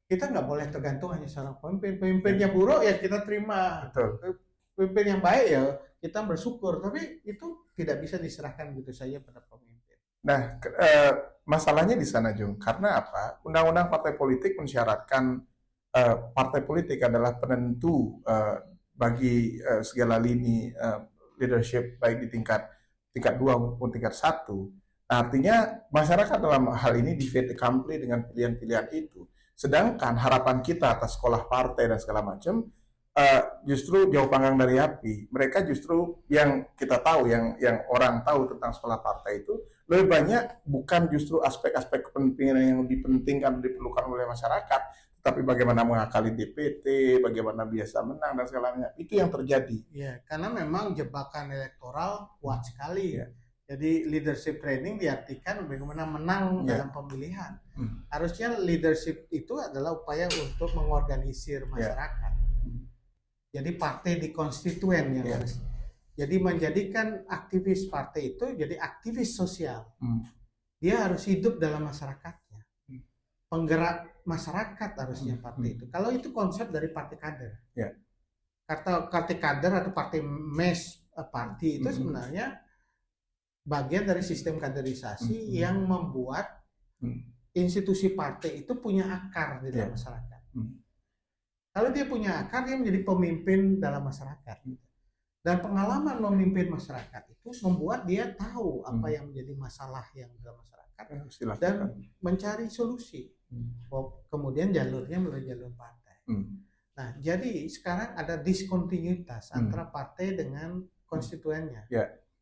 kita nggak boleh tergantung hanya seorang pemimpin. Pemimpinnya buruk ya kita terima. Pemimpin yang baik ya kita bersyukur, tapi itu tidak bisa diserahkan begitu saja pada pemimpin. Nah, masalahnya di sana, Jung. Karena apa? Undang-undang partai politik mensyaratkan partai politik adalah penentu bagi segala lini leadership, baik di tingkat 2 maupun tingkat 1. Nah, artinya masyarakat dalam hal ini di fait accompli dengan pilihan-pilihan itu. Sedangkan harapan kita atas sekolah partai dan segala macam justru jauh panggang dari api. Mereka justru yang kita tahu, yang orang tahu tentang sekolah partai itu lebih banyak bukan justru aspek-aspek kepemimpinan yang dipentingkan, diperlukan oleh masyarakat, tapi bagaimana mengakali DPT, bagaimana biasa menang dan segalanya. Itu yang terjadi. Ya, karena memang jebakan elektoral kuat sekali. Jadi leadership training diartikan bagaimana menang dalam pemilihan. Harusnya leadership itu adalah upaya untuk mengorganisir masyarakat. Jadi partai di konstituen yang harus. Jadi menjadikan aktivis partai itu jadi aktivis sosial. Dia harus hidup dalam masyarakatnya. Penggerak masyarakat harusnya partai itu. Kalau itu konsep dari partai kader. Kata partai kader atau partai mass party itu sebenarnya bagian dari sistem kaderisasi yang membuat institusi partai itu punya akar di dalam masyarakat. Kalau dia punya akar, dia menjadi pemimpin dalam masyarakat. Dan pengalaman memimpin masyarakat itu membuat dia tahu apa yang menjadi masalah yang dalam masyarakat dan mencari solusi. Kemudian jalurnya melalui jalur partai. Nah, jadi sekarang ada diskontinuitas antara partai dengan konstituennya.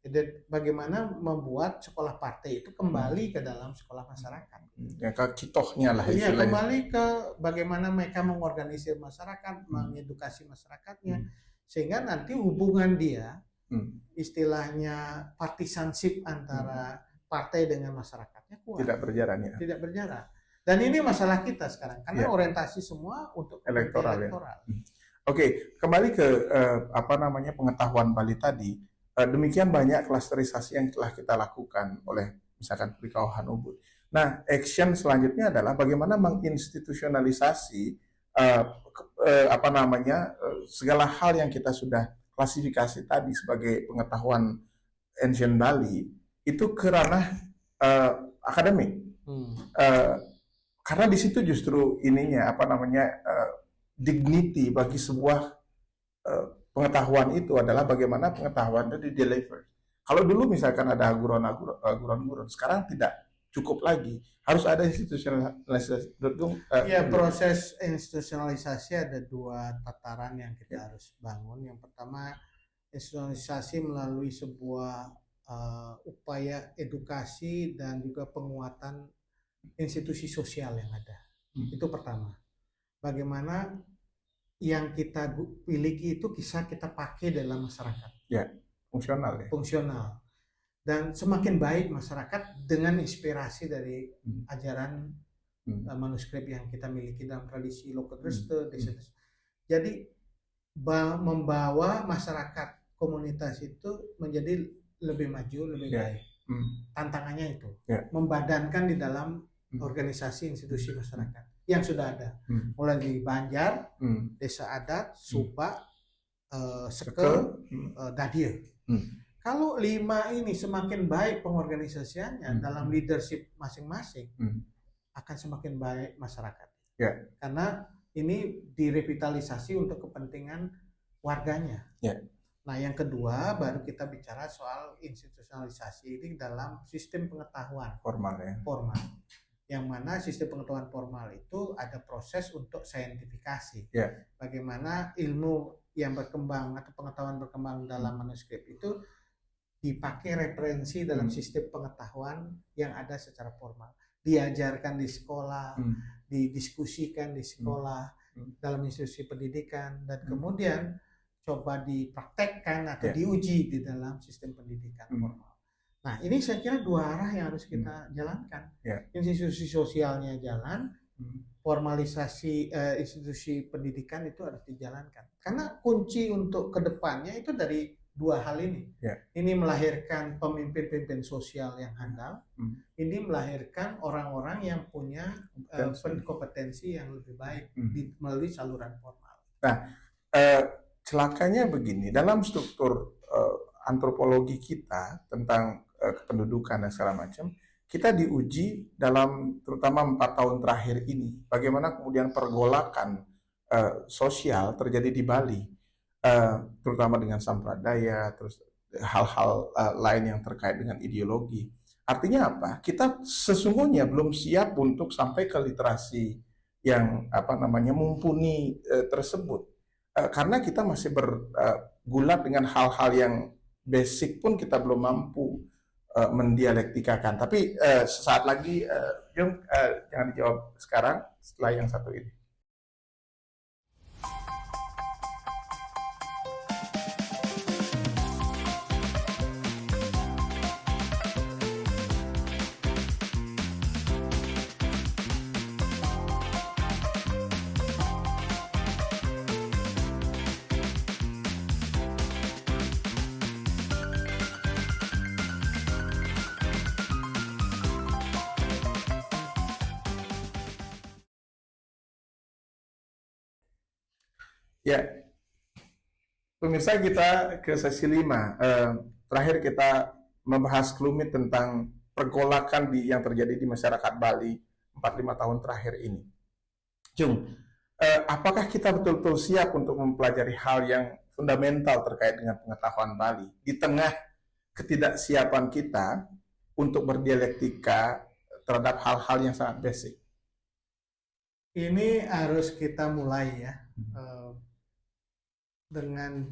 Jadi bagaimana membuat sekolah partai itu kembali ke dalam sekolah masyarakat. Yang ke kitohnya lah istilahnya. Iya, kembali ke bagaimana mereka mengorganisir masyarakat, mengedukasi masyarakatnya, sehingga nanti hubungan dia, istilahnya partisanship antara partai dengan masyarakatnya kuat. Tidak berjalan ya. Tidak berjalan. Dan ini masalah kita sekarang, karena orientasi semua untuk elektoral. Oke, kembali ke pengetahuan Bali tadi. Demikian banyak klasterisasi yang telah kita lakukan oleh misalkan Perikauhan Ubud. Nah, action selanjutnya adalah bagaimana menginstitusionalisasi segala hal yang kita sudah klasifikasi tadi sebagai pengetahuan ancient Bali itu ke ranah akademik. Karena di situ justru ininya dignity bagi sebuah pengetahuan itu adalah bagaimana pengetahuan itu di-deliver. Kalau dulu misalkan ada gurun-gurun, sekarang tidak cukup lagi. Harus ada institusionalisasi. Proses institusionalisasi ada dua tataran yang kita harus bangun. Yang pertama, institusionalisasi melalui sebuah upaya edukasi dan juga penguatan institusi sosial yang ada. Itu pertama. Bagaimana yang kita miliki itu bisa kita pakai dalam masyarakat. Fungsional. Fungsional. Dan semakin baik masyarakat dengan inspirasi dari ajaran manuskrip yang kita miliki dalam tradisi Lokedreste, Jadi membawa masyarakat komunitas itu menjadi lebih maju, lebih baik. Tantangannya itu membadankan di dalam organisasi institusi masyarakat yang sudah ada, mulai di Banjar, Desa Adat, Suba, Seke, Dadia. Kalau 5 ini semakin baik pengorganisasiannya dalam leadership masing-masing, akan semakin baik masyarakat. Karena ini direvitalisasi untuk kepentingan warganya. Nah, yang kedua baru kita bicara soal institusionalisasi ini dalam sistem pengetahuan formal. Yang mana sistem pengetahuan formal itu ada proses untuk saintifikasi. Bagaimana ilmu yang berkembang atau pengetahuan berkembang dalam manuskrip itu dipakai referensi dalam sistem pengetahuan yang ada secara formal. Diajarkan di sekolah, didiskusikan di sekolah, dalam institusi pendidikan, dan kemudian coba dipraktekkan atau diuji di dalam sistem pendidikan formal. Nah, ini saya kira dua arah yang harus kita jalankan. Institusi sosialnya jalan, formalisasi institusi pendidikan itu harus dijalankan. Karena kunci untuk kedepannya itu dari dua hal ini. Ini melahirkan pemimpin-pemimpin sosial yang handal. Ini melahirkan orang-orang yang punya kompetensi yang lebih baik melalui saluran formal. Nah, celakanya begini, dalam struktur antropologi kita tentang kependudukan dan segala macam, kita diuji dalam terutama 4 tahun terakhir ini, bagaimana kemudian pergolakan sosial terjadi di Bali, terutama dengan sampradaya, terus hal-hal lain yang terkait dengan ideologi. Artinya apa? Kita sesungguhnya belum siap untuk sampai ke literasi yang mumpuni tersebut, karena kita masih bergulat dengan hal-hal yang basic pun kita belum mampu mendialektikakan. Tapi sesaat lagi, Jung, jangan dijawab sekarang, setelah yang satu ini. Ya, pemirsa, kita ke sesi 5. Terakhir kita membahas kelumit tentang pergolakan yang terjadi di masyarakat Bali 4-5 tahun terakhir ini. Jung, apakah kita betul-betul siap untuk mempelajari hal yang fundamental terkait dengan pengetahuan Bali di tengah ketidaksiapan kita untuk berdialektika terhadap hal-hal yang sangat basic? Ini harus kita mulai ya dengan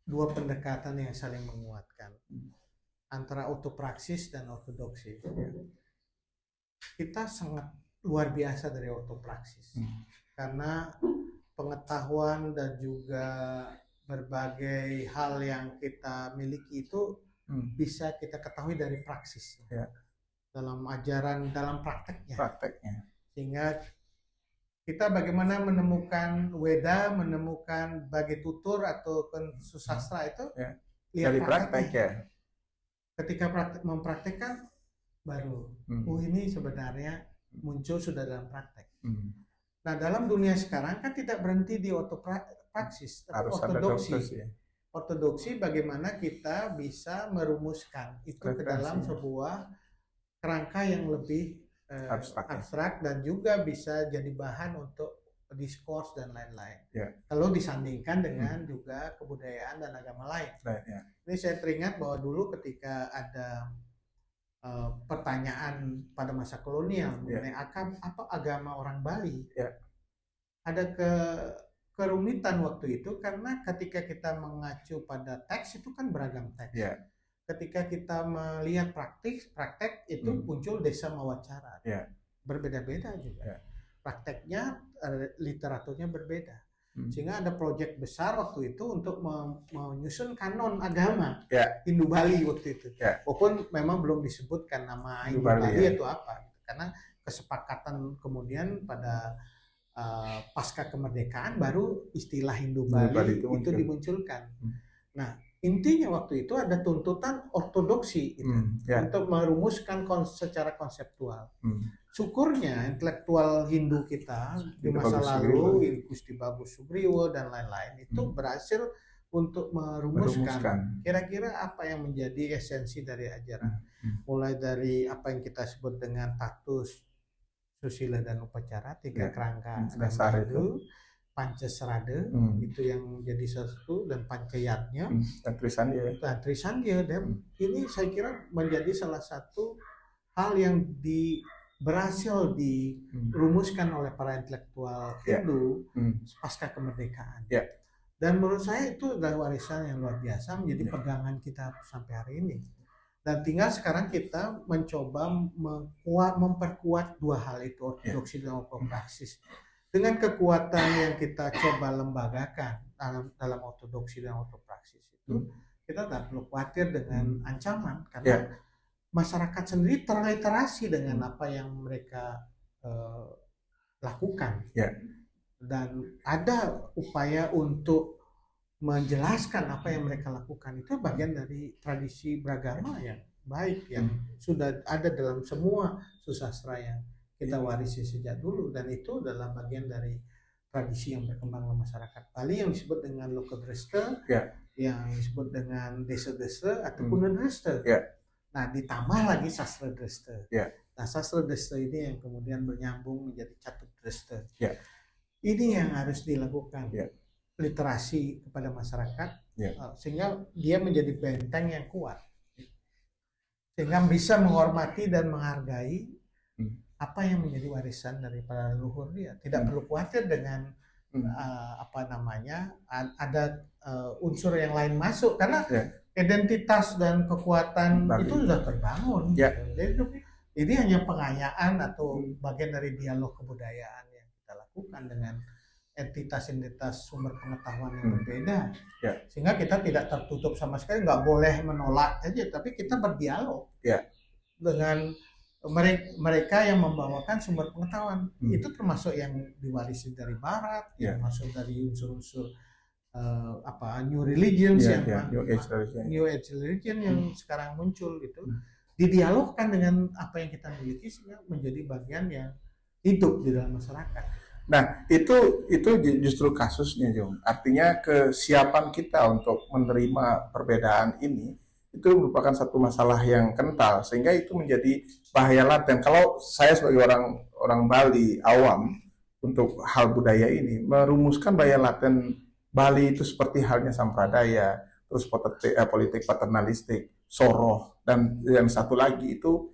dua pendekatan yang saling menguatkan antara ortopraksis dan ortodoksi. Kita sangat luar biasa dari ortopraksis karena pengetahuan dan juga berbagai hal yang kita miliki itu bisa kita ketahui dari praksis dalam ajaran, dalam prakteknya. Sehingga kita bagaimana menemukan Weda, menemukan bagi tutur atau susastra itu lihat dari praktek ya. Ketika mempraktekkan baru, ini sebenarnya muncul sudah dalam praktek. Nah, dalam dunia sekarang kan tidak berhenti di ortopraksis, tapi ortodoksi. Ortodoksi bagaimana kita bisa merumuskan itu ke dalam sebuah kerangka yang lebih abstrak dan juga bisa jadi bahan untuk diskurs dan lain-lain. Kalau disandingkan dengan juga kebudayaan dan agama lain. Ini saya teringat bahwa dulu ketika ada pertanyaan pada masa kolonial mengenai apa agama orang Bali, ada kerumitan waktu itu karena ketika kita mengacu pada teks itu kan beragam teks. Ketika kita melihat praktek itu muncul desa mawacara, berbeda-beda juga. Prakteknya, literaturnya berbeda. Sehingga ada proyek besar waktu itu untuk menyusun kanon agama Hindu Bali waktu itu. Walaupun memang belum disebutkan nama Hindu Bali itu apa, karena kesepakatan kemudian pada pasca kemerdekaan baru istilah Hindu Bali itu dimunculkan. Nah, intinya waktu itu ada tuntutan ortodoksi untuk merumuskan secara konseptual. Syukurnya intelektual Hindu kita di masa lalu, Gusti Bagus Sugriwo dan lain-lain itu berhasil untuk merumuskan kira-kira apa yang menjadi esensi dari ajaran. Mulai dari apa yang kita sebut dengan tatus, susila dan upacara, 3 kerangka dasar itu. Pancasrada itu yang jadi satu, dan pancayatnya dan Trisandya. Dan ini saya kira menjadi salah satu hal yang berhasil dirumuskan oleh para intelektual Hindu pasca kemerdekaan. Dan menurut saya itu adalah warisan yang luar biasa, menjadi pegangan kita sampai hari ini. Dan tinggal sekarang kita mencoba memperkuat dua hal itu, ortodoksi dan ortopraksis. Dengan kekuatan yang kita coba lembagakan dalam ortodoksi dan ortopraksis itu, kita tidak perlu khawatir dengan ancaman karena masyarakat sendiri terliterasi dengan apa yang mereka lakukan. Dan ada upaya untuk menjelaskan apa yang mereka lakukan. Itu bagian dari tradisi beragama yang baik yang sudah ada dalam semua susastra yang kita warisi sejak dulu, dan itu adalah bagian dari tradisi yang berkembang di masyarakat Bali yang disebut dengan Lokadresta, yang disebut dengan Desa-Desta atau Punadresta. Nah, ditambah lagi Sastra Dresta. Nah, Sastra Dresta ini yang kemudian bernyambung menjadi Catur Dresta. Ini yang harus dilakukan, literasi kepada masyarakat, sehingga dia menjadi benteng yang kuat, sehingga bisa menghormati dan menghargai apa yang menjadi warisan dari para leluhur dia. Tidak perlu khawatir dengan ada unsur yang lain masuk, karena identitas dan kekuatan itu sudah terbangun. Jadi ini hanya pengayaan atau bagian dari dialog kebudayaan yang kita lakukan dengan entitas-entitas sumber pengetahuan yang berbeda, sehingga kita tidak tertutup sama sekali, nggak boleh menolak aja, tapi kita berdialog dengan mereka yang membawakan sumber pengetahuan. Itu termasuk yang diwarisi dari Barat, termasuk dari unsur-unsur New Religions, New Age Religion yang sekarang muncul itu, didialogkan dengan apa yang kita miliki sehingga menjadi bagian yang hidup di dalam masyarakat. Nah, itu justru kasusnya, Jung. Artinya kesiapan kita untuk menerima perbedaan ini itu merupakan satu masalah yang kental, sehingga itu menjadi bahaya laten. Kalau saya sebagai orang Bali awam untuk hal budaya ini merumuskan bahaya laten Bali itu seperti halnya sampradaya, terus politik paternalistik, soroh, dan yang satu lagi itu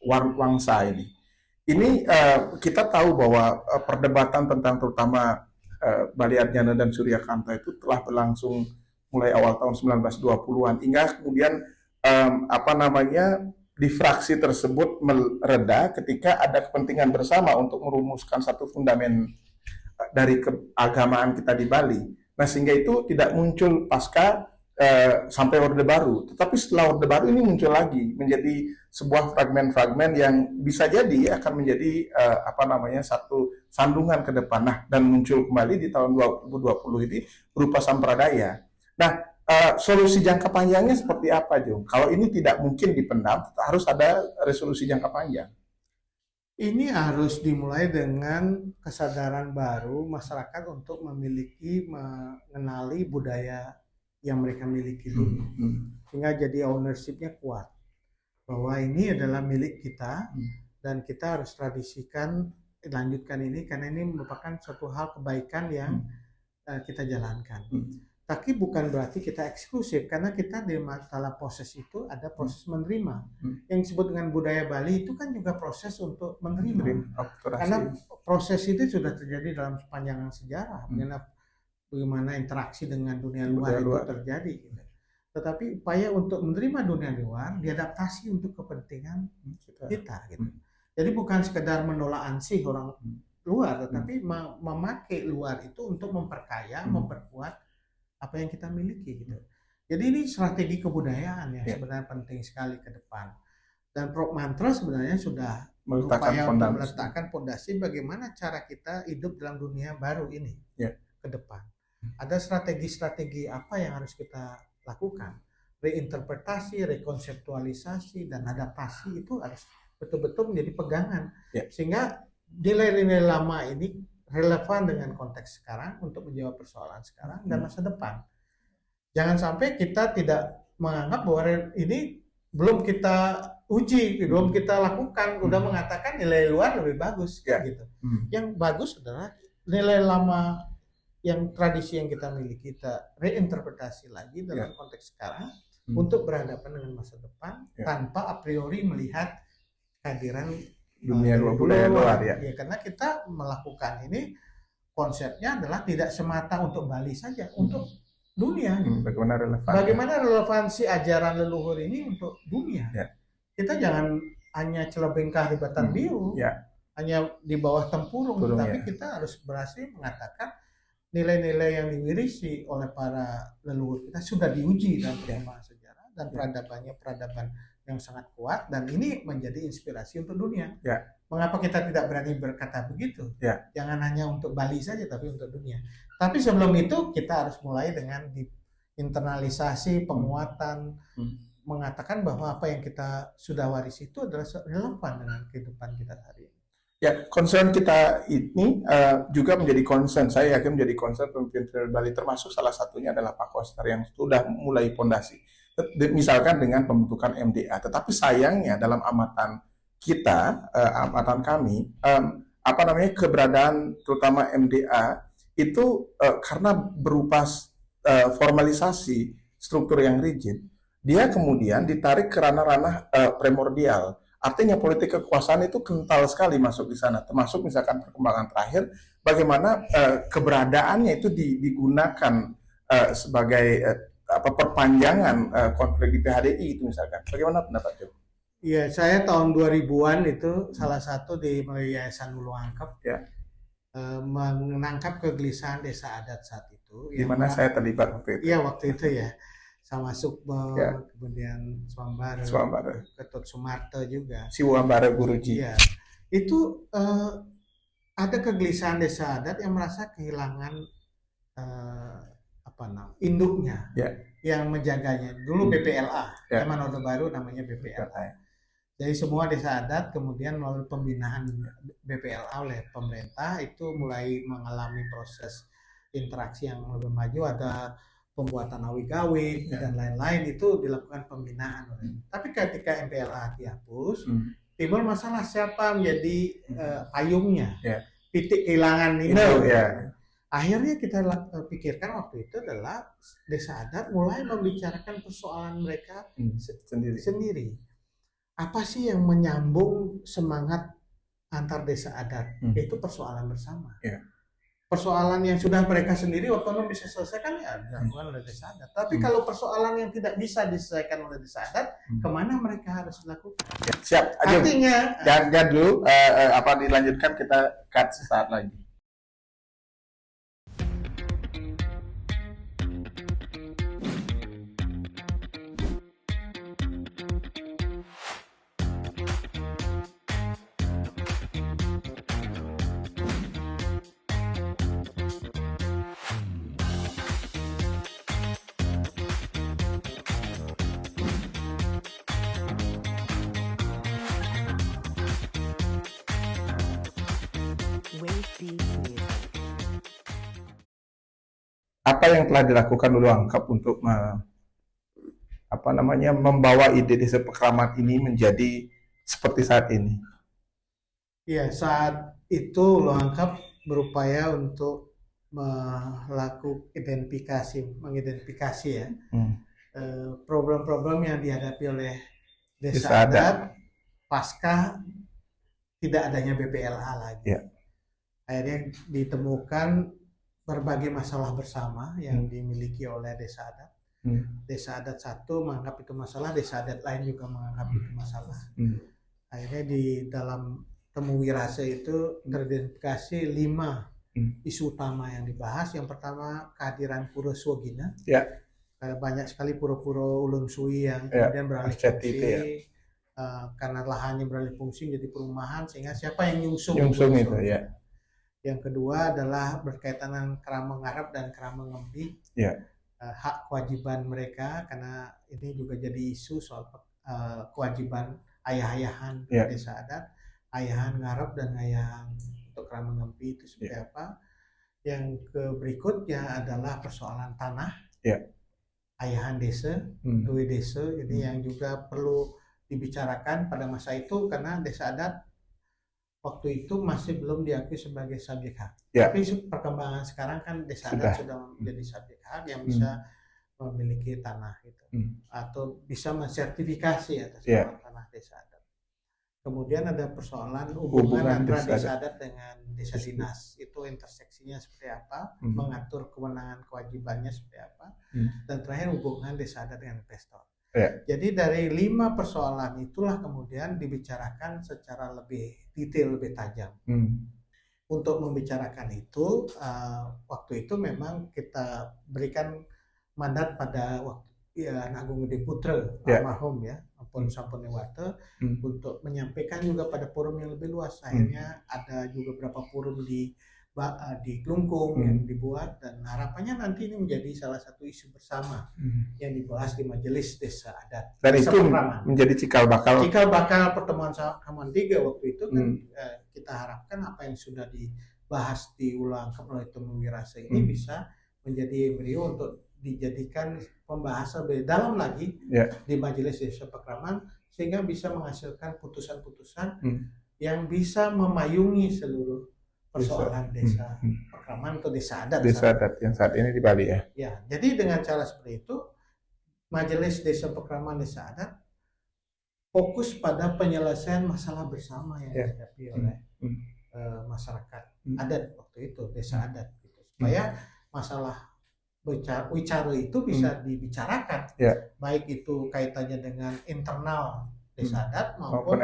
wangsa ini. Ini kita tahu bahwa perdebatan tentang terutama Bali Arjana dan Suryakanta itu telah berlangsung mulai awal tahun 1920-an hingga kemudian di fraksi tersebut mereda ketika ada kepentingan bersama untuk merumuskan satu fundamen dari keagamaan kita di Bali. Nah, sehingga itu tidak muncul pasca sampai Orde Baru. Tetapi setelah Orde Baru ini muncul lagi menjadi sebuah fragmen-fragmen yang bisa jadi akan menjadi satu sandungan ke depan. Nah, dan muncul kembali di tahun 2020 ini berupa sampradaya. Nah, solusi jangka panjangnya seperti apa, Jung? Kalau ini tidak mungkin dipendam, harus ada resolusi jangka panjang. Ini harus dimulai dengan kesadaran baru masyarakat untuk mengenali budaya yang mereka miliki dulu. Sehingga jadi ownership-nya kuat. Bahwa ini adalah milik kita dan kita harus tradisikan, lanjutkan ini karena ini merupakan suatu hal kebaikan yang kita jalankan. Tapi bukan berarti kita eksklusif, karena kita di masalah proses itu ada proses menerima. Yang disebut dengan budaya Bali itu kan juga proses untuk menerima. Karena proses itu sudah terjadi dalam sepanjang sejarah. Bagaimana interaksi dengan dunia luar itu terjadi. Gitu. Tetapi upaya untuk menerima dunia luar diadaptasi untuk kepentingan kita. Gitu. Jadi bukan sekedar menolak ansih orang luar, tetapi memakai luar itu untuk memperkaya, memperkuat apa yang kita miliki gitu. Jadi ini strategi kebudayaan yang sebenarnya penting sekali ke depan. Dan Prof Mantra sebenarnya sudah meletakkan fondasi bagaimana cara kita hidup dalam dunia baru ini ke depan. Ada strategi-strategi apa yang harus kita lakukan? Reinterpretasi, rekonseptualisasi, dan adaptasi itu harus betul-betul menjadi pegangan. Sehingga nilai-nilai lama ini relevan dengan konteks sekarang untuk menjawab persoalan sekarang dan masa depan. Jangan sampai kita tidak menganggap bahwa ini belum kita uji, belum kita lakukan, udah mengatakan nilai luar lebih bagus gitu. Yang bagus adalah nilai lama yang tradisi yang kita miliki, kita reinterpretasi lagi dalam konteks sekarang untuk berhadapan dengan masa depan tanpa a priori melihat kehadiran dunia luar ya. Karena kita melakukan ini konsepnya adalah tidak semata untuk Bali saja, untuk dunia. Bagaimana relevansi ajaran leluhur ini untuk dunia? Kita jangan hanya celebengkah di batang biru, hanya di bawah tempurung, tapi kita harus berhasil mengatakan nilai-nilai yang diwirisi oleh para leluhur kita sudah diuji dalam perkembangan sejarah dan peradaban yang sangat kuat, dan ini menjadi inspirasi untuk dunia. Mengapa kita tidak berani berkata begitu? Jangan hanya untuk Bali saja, tapi untuk dunia. Tapi sebelum itu kita harus mulai dengan internalisasi, penguatan, mengatakan bahwa apa yang kita sudah waris itu adalah relevan dengan kehidupan kita hari ini. Concern kita ini juga menjadi concern. Saya yakin menjadi concern pemimpin Bali, termasuk salah satunya adalah Pak Koster yang sudah mulai fondasi. Misalkan dengan pembentukan MDA, tetapi sayangnya dalam amatan kita, amatan kami, keberadaan terutama MDA itu karena berupa formalisasi struktur yang rigid, dia kemudian ditarik ke ranah-ranah primordial. Artinya politik kekuasaan itu kental sekali masuk di sana, termasuk misalkan perkembangan terakhir, bagaimana keberadaannya itu digunakan sebagai perpanjangan konflik di PHDI itu misalkan. Bagaimana pendapat Joe? Iya, saya tahun 2000-an itu salah satu di Yayasan Ulu Angkep menangkap kegelisahan desa adat saat itu. Di mana saya terlibat waktu itu. Iya, waktu itu ya. Sama Sukbo, kemudian Swambara, Ketut Sumarto juga. Siwambara Guruji. Iya. Itu ada kegelisahan desa adat yang merasa kehilangan induknya yang menjaganya. Dulu BPLA, zaman Orde Baru namanya BPLA. Jadi semua desa adat kemudian melalui pembinaan BPLA oleh pemerintah itu mulai mengalami proses interaksi yang lebih maju. Ada pembuatan awi-gawi dan lain-lain itu dilakukan pembinaan. Tapi ketika MPLA dihapus, timbul masalah siapa menjadi payungnya, titik kehilangan ini. Akhirnya kita pikirkan waktu itu adalah desa adat mulai membicarakan persoalan mereka sendiri. Apa sih yang menyambung semangat antar desa adat? Itu persoalan bersama. Persoalan yang sudah mereka sendiri otonom bisa selesaikan ya dilakukan oleh desa adat. Tapi kalau persoalan yang tidak bisa diselesaikan oleh desa adat, kemana mereka harus lakukan? Siap. Artinya jangan dulu dilanjutkan, kita cut sesaat lagi. Apa yang telah dilakukan Ulu Angkap untuk membawa ide desa Pekraman ini menjadi seperti saat ini? Ya, saat itu Ulu Angkap berupaya untuk mengidentifikasi ya problem-problem yang dihadapi oleh desa adat pasca tidak adanya BPLA lagi. Akhirnya ditemukan berbagai masalah bersama yang dimiliki oleh desa adat. Desa adat satu menganggap itu masalah, desa adat lain juga menganggap itu masalah. Akhirnya di dalam temu wirase itu teridentifikasi 5 isu utama yang dibahas. Yang pertama kehadiran Pura Swogina. Banyak sekali pura-pura Ulun Sui yang kemudian beralih fungsi karena lahannya beralih fungsi jadi perumahan, sehingga siapa yang nyungsung itu ya. Yang kedua adalah berkaitan dengan Kerama Ngarap dan Kerama Ngempi, hak kewajiban mereka, karena ini juga jadi isu soal kewajiban ayah-ayahan desa adat, ayahan Ngarap dan ayahan untuk Kerama Ngempi itu seperti apa. Yang berikutnya adalah persoalan tanah, ayahan desa, duwe desa, jadi yang juga perlu dibicarakan pada masa itu karena desa adat waktu itu masih belum diakui sebagai subjek hak. Tapi perkembangan sekarang kan desa adat sudah menjadi subjek hak yang bisa memiliki tanah itu atau bisa mensertifikasi atas tanah desa adat. Kemudian ada persoalan hubungan antara desa adat dengan desa dinas, itu interseksinya seperti apa, mengatur kewenangan kewajibannya seperti apa, dan terakhir hubungan desa adat dengan investor. Jadi dari 5 persoalan itulah kemudian dibicarakan secara lebih detail, lebih tajam. Untuk membicarakan itu, waktu itu memang kita berikan mandat pada Agung Gede Putra, almarhum maupun Sampunewate, untuk menyampaikan juga pada forum yang lebih luas. Akhirnya ada juga beberapa forum di Klungkung yang dibuat, dan harapannya nanti ini menjadi salah satu isu bersama yang dibahas di Majelis Desa Adat. Dan itu menjadi cikal bakal pertemuan Kaman 3 waktu itu kan. Kita harapkan apa yang sudah dibahas di Ulu Angkap oleh Temu Wirase ini bisa menjadi embrio untuk dijadikan pembahasan lebih dalam lagi di Majelis Desa Pekraman, sehingga bisa menghasilkan putusan-putusan yang bisa memayungi seluruh persoalan desa Pekraman atau desa adat yang saat ini di Bali jadi dengan cara seperti itu Majelis Desa Pekraman Desa Adat fokus pada penyelesaian masalah bersama yang dihadapi oleh masyarakat adat waktu itu, desa adat gitu. Supaya masalah wicara itu bisa dibicarakan, baik itu kaitannya dengan internal desa adat maupun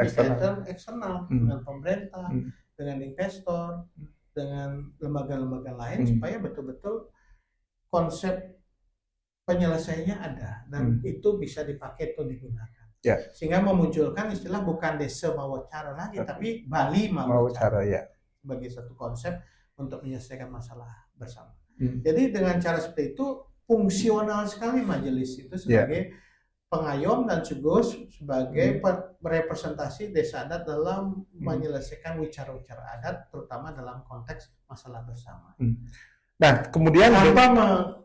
eksternal dengan pemerintah, dengan investor, dengan lembaga-lembaga lain, supaya betul-betul konsep penyelesaiannya ada dan itu bisa dipakai atau digunakan. Sehingga memunculkan istilah bukan desa mawacara lagi, tapi Bali mawacara sebagai satu konsep untuk menyelesaikan masalah bersama. Jadi dengan cara seperti itu fungsional sekali majelis itu sebagai pengayom dan juga sebagai representasi desa adat dalam menyelesaikan wicara-wicara adat, terutama dalam konteks masalah bersama. Nah, kemudian tanpa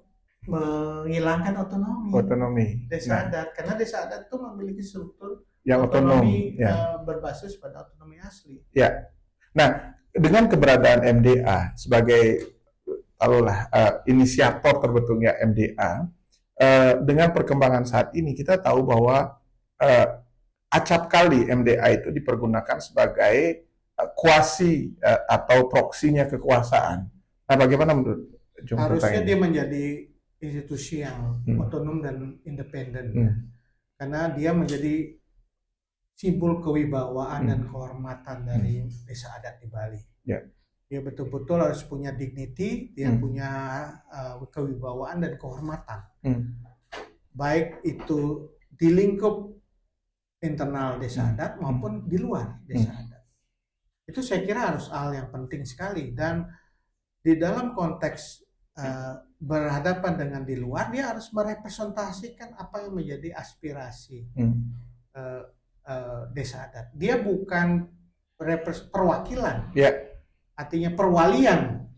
menghilangkan otonomi desa adat, karena desa adat itu memiliki struktur yang otonomi berbasis pada otonomi asli. Ya. Nah, dengan keberadaan MDA sebagai inisiator terbentuknya MDA, dengan perkembangan saat ini kita tahu bahwa acap kali MDA itu dipergunakan sebagai kuasi atau proksinya kekuasaan. Nah, bagaimana menurut Jung? Harusnya dia menjadi institusi yang otonom dan independen, karena dia menjadi simbol kewibawaan dan kehormatan dari desa adat di Bali. Dia betul-betul harus punya dignity, dia punya kewibawaan dan kehormatan, baik itu di lingkup internal desa adat maupun di luar desa adat. Itu saya kira harus hal yang penting sekali, dan di dalam konteks berhadapan dengan di luar, dia harus merepresentasikan apa yang menjadi aspirasi desa adat. Dia bukan perwakilan, artinya perwalian.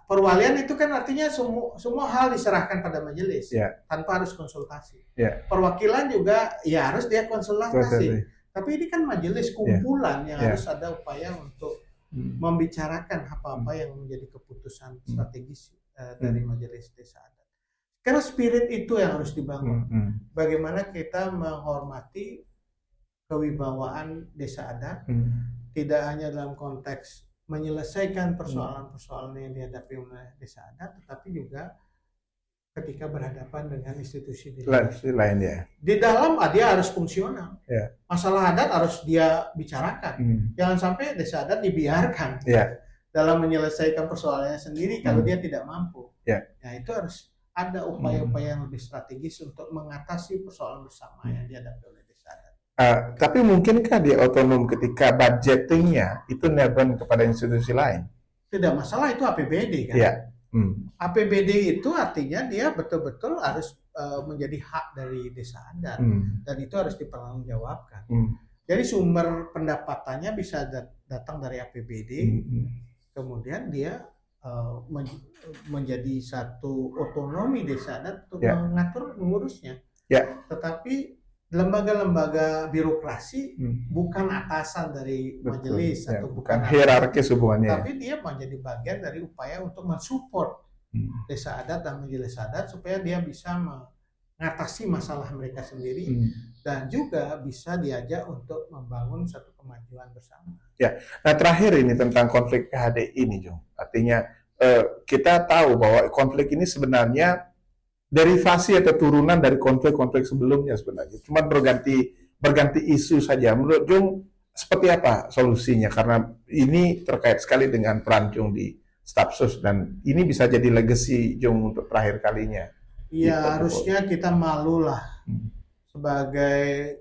Perwalian itu kan artinya semua hal diserahkan pada majelis tanpa harus konsultasi. Perwakilan juga ya harus dia konsultasi. Tapi ini kan majelis kumpulan yang harus ada upaya untuk membicarakan apa-apa yang menjadi keputusan strategis dari majelis desa adat. Karena spirit itu yang harus dibangun. Bagaimana kita menghormati kewibawaan desa adat, tidak hanya dalam konteks menyelesaikan persoalan-persoalan yang dihadapi oleh desa adat, tetapi juga ketika berhadapan dengan institusi lain ya. Di dalam dia harus fungsional. Masalah adat harus dia bicarakan. Jangan sampai desa adat dibiarkan dalam menyelesaikan persoalannya sendiri kalau dia tidak mampu. Nah, itu harus ada upaya-upaya yang lebih strategis untuk mengatasi persoalan bersama yang dihadapi oleh desa adat. Tapi mungkinkah dia otonom ketika budgetingnya itu neben kepada institusi lain? Tidak masalah, itu APBD kan. APBD itu artinya dia betul-betul harus menjadi hak dari desa adat, dan itu harus dipertanggungjawabkan. Jadi sumber pendapatannya bisa datang dari APBD, kemudian dia menjadi satu otonomi desa adat untuk mengatur mengurusnya. Tetapi lembaga-lembaga birokrasi bukan atasan dari majelis atau bukan hierarkis hubungannya, tapi dia menjadi bagian dari upaya untuk mensupport desa adat dan majelis adat supaya dia bisa mengatasi masalah mereka sendiri dan juga bisa diajak untuk membangun satu kemajuan bersama. Nah, terakhir ini tentang konflik PHDI ini, Jung. Artinya kita tahu bahwa konflik ini sebenarnya derivasi atau turunan dari konflik-konflik sebelumnya sebenarnya. Cuma berganti isu saja. Menurut Jung, seperti apa solusinya? Karena ini terkait sekali dengan peran Jung di Stafsus, dan ini bisa jadi legacy Jung untuk terakhir kalinya. Iya, harusnya kita malu lah sebagai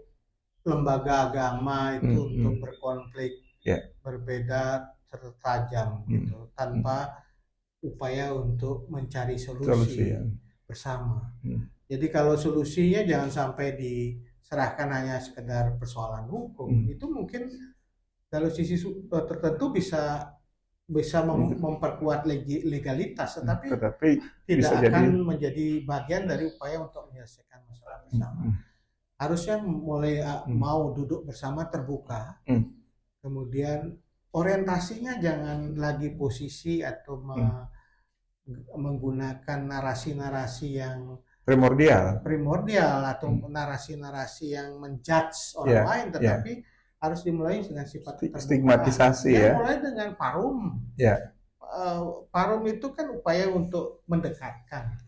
lembaga agama itu untuk berkonflik berbeda tajam gitu, tanpa upaya untuk mencari solusi bersama. Jadi kalau solusinya jangan sampai diserahkan hanya sekedar persoalan hukum, itu mungkin dari sisi tertentu bisa memperkuat legalitas, tetapi tidak akan menjadi bagian dari upaya untuk menyelesaikan masalah bersama. Harusnya mulai mau duduk bersama terbuka, kemudian orientasinya jangan lagi posisi atau menggunakan narasi-narasi yang primordial atau narasi-narasi yang menjudge orang lain, tetapi harus dimulai dengan sifat stigmatisasi mulai dengan parum. Parum itu kan upaya untuk mendekatkan.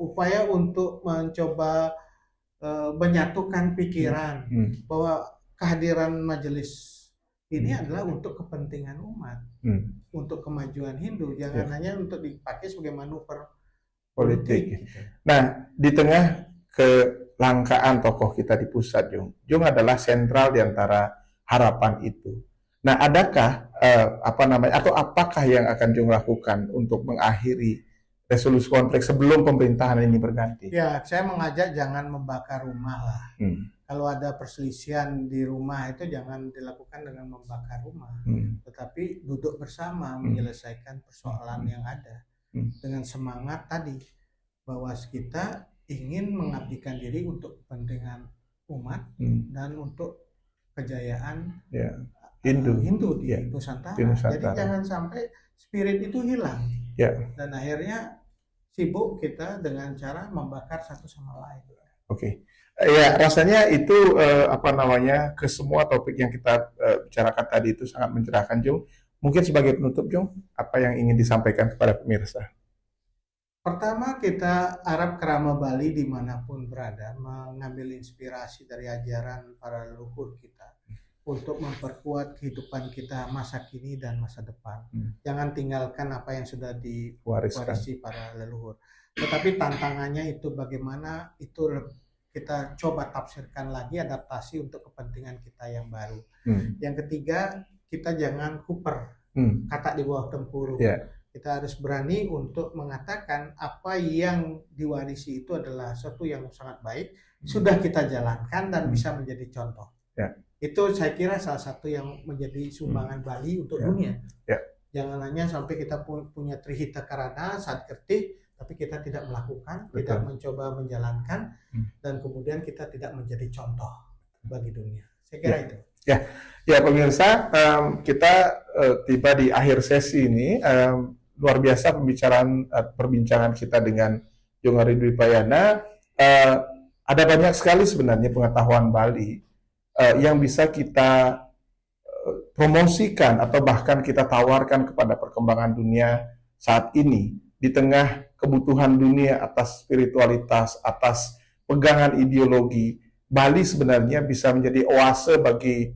Upaya untuk mencoba menyatukan pikiran bahwa kehadiran majelis ini adalah untuk kepentingan umat, untuk kemajuan Hindu, jangan hanya untuk dipakai sebagai manuver politik. Nah, di tengah kelangkaan tokoh kita di pusat, Jung adalah sentral di antara harapan itu. Nah, adakah atau apakah yang akan Jung lakukan untuk mengakhiri resolusi konflik sebelum pemerintahan ini berganti? Ya, saya mengajak jangan membakar rumah lah. Kalau ada perselisihan di rumah itu jangan dilakukan dengan membakar rumah, tetapi duduk bersama menyelesaikan persoalan yang ada. dengan semangat tadi bahwa kita ingin mengabdikan diri untuk kepentingan umat dan untuk kejayaan Hindu di Nusantara. Jadi jangan sampai spirit itu hilang. Dan akhirnya sibuk kita dengan cara membakar satu sama lain. Oke. Ya, rasanya itu ke semua topik yang kita bicarakan tadi itu sangat mencerahkan, Jung. Mungkin sebagai penutup, Jung, apa yang ingin disampaikan kepada pemirsa? Pertama, kita Arab Kerama Bali dimanapun berada mengambil inspirasi dari ajaran para leluhur kita untuk memperkuat kehidupan kita masa kini dan masa depan. Jangan tinggalkan apa yang sudah diwarisi para leluhur. Tetapi tantangannya itu bagaimana itu kita coba tafsirkan lagi, adaptasi untuk kepentingan kita yang baru. Yang ketiga, kita jangan kuper, kata di bawah tempurung. Kita harus berani untuk mengatakan apa yang diwarisi itu adalah sesuatu yang sangat baik, sudah kita jalankan dan bisa menjadi contoh. Itu saya kira salah satu yang menjadi sumbangan Bali untuk dunia. Jangan hanya sampai kita punya Trihita Karana saat kertih, tapi kita tidak melakukan, tidak mencoba menjalankan, dan kemudian kita tidak menjadi contoh bagi dunia. Saya kira itu. Ya pemirsa, kita tiba di akhir sesi ini. Luar biasa perbincangan kita dengan Jung Ari Dwipayana. Ada banyak sekali sebenarnya pengetahuan Bali yang bisa kita promosikan atau bahkan kita tawarkan kepada perkembangan dunia saat ini di tengah kebutuhan dunia atas spiritualitas, atas pegangan ideologi. Bali sebenarnya bisa menjadi oase bagi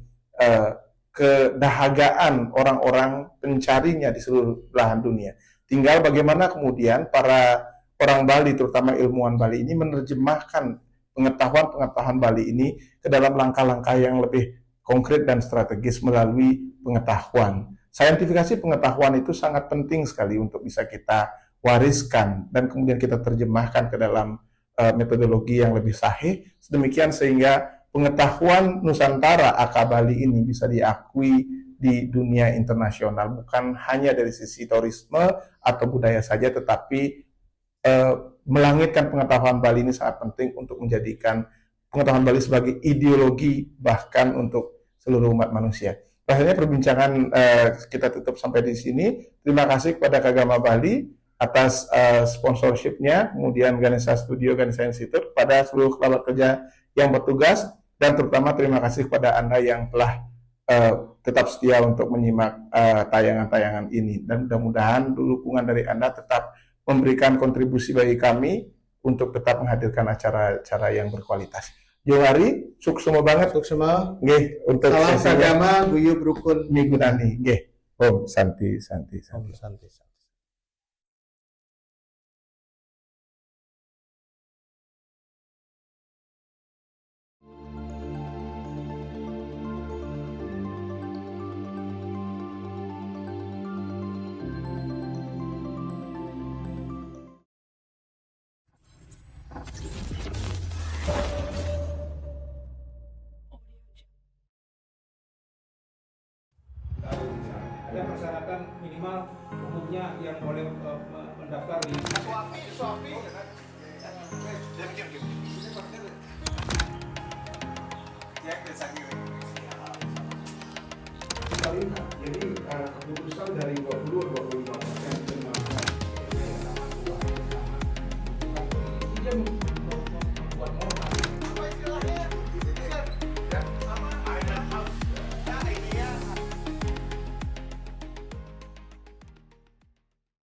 kedahagaan orang-orang pencarinya di seluruh belahan dunia. Tinggal bagaimana kemudian para orang Bali, terutama ilmuwan Bali ini menerjemahkan pengetahuan-pengetahuan Bali ini ke dalam langkah-langkah yang lebih konkret dan strategis melalui pengetahuan. Saintifikasi pengetahuan itu sangat penting sekali untuk bisa kita wariskan dan kemudian kita terjemahkan ke dalam metodologi yang lebih sahih, sedemikian sehingga pengetahuan Nusantara Akabali ini bisa diakui di dunia internasional, bukan hanya dari sisi tourisme atau budaya saja, tetapi melangitkan pengetahuan Bali ini sangat penting untuk menjadikan pengetahuan Bali sebagai ideologi bahkan untuk seluruh umat manusia. Rasanya perbincangan kita tutup sampai di sini. Terima kasih kepada Kagama Bali atas sponsorshipnya, kemudian Ganesha Studio, Ganesha Institute, pada seluruh kerabat kerja yang bertugas, dan terutama terima kasih kepada Anda yang telah tetap setia untuk menyimak tayangan-tayangan ini. Dan mudah-mudahan dukungan dari Anda tetap memberikan kontribusi bagi kami untuk tetap menghadirkan acara-acara yang berkualitas. Jung Ari, suksema banget. Suksema. Nggih, untuk salam agama guyub rukun migunani. Nggih. Om Santi. Om Santi. Ada persyaratan minimal umumnya yang boleh mendaftar di jadi keputusan dari 20-25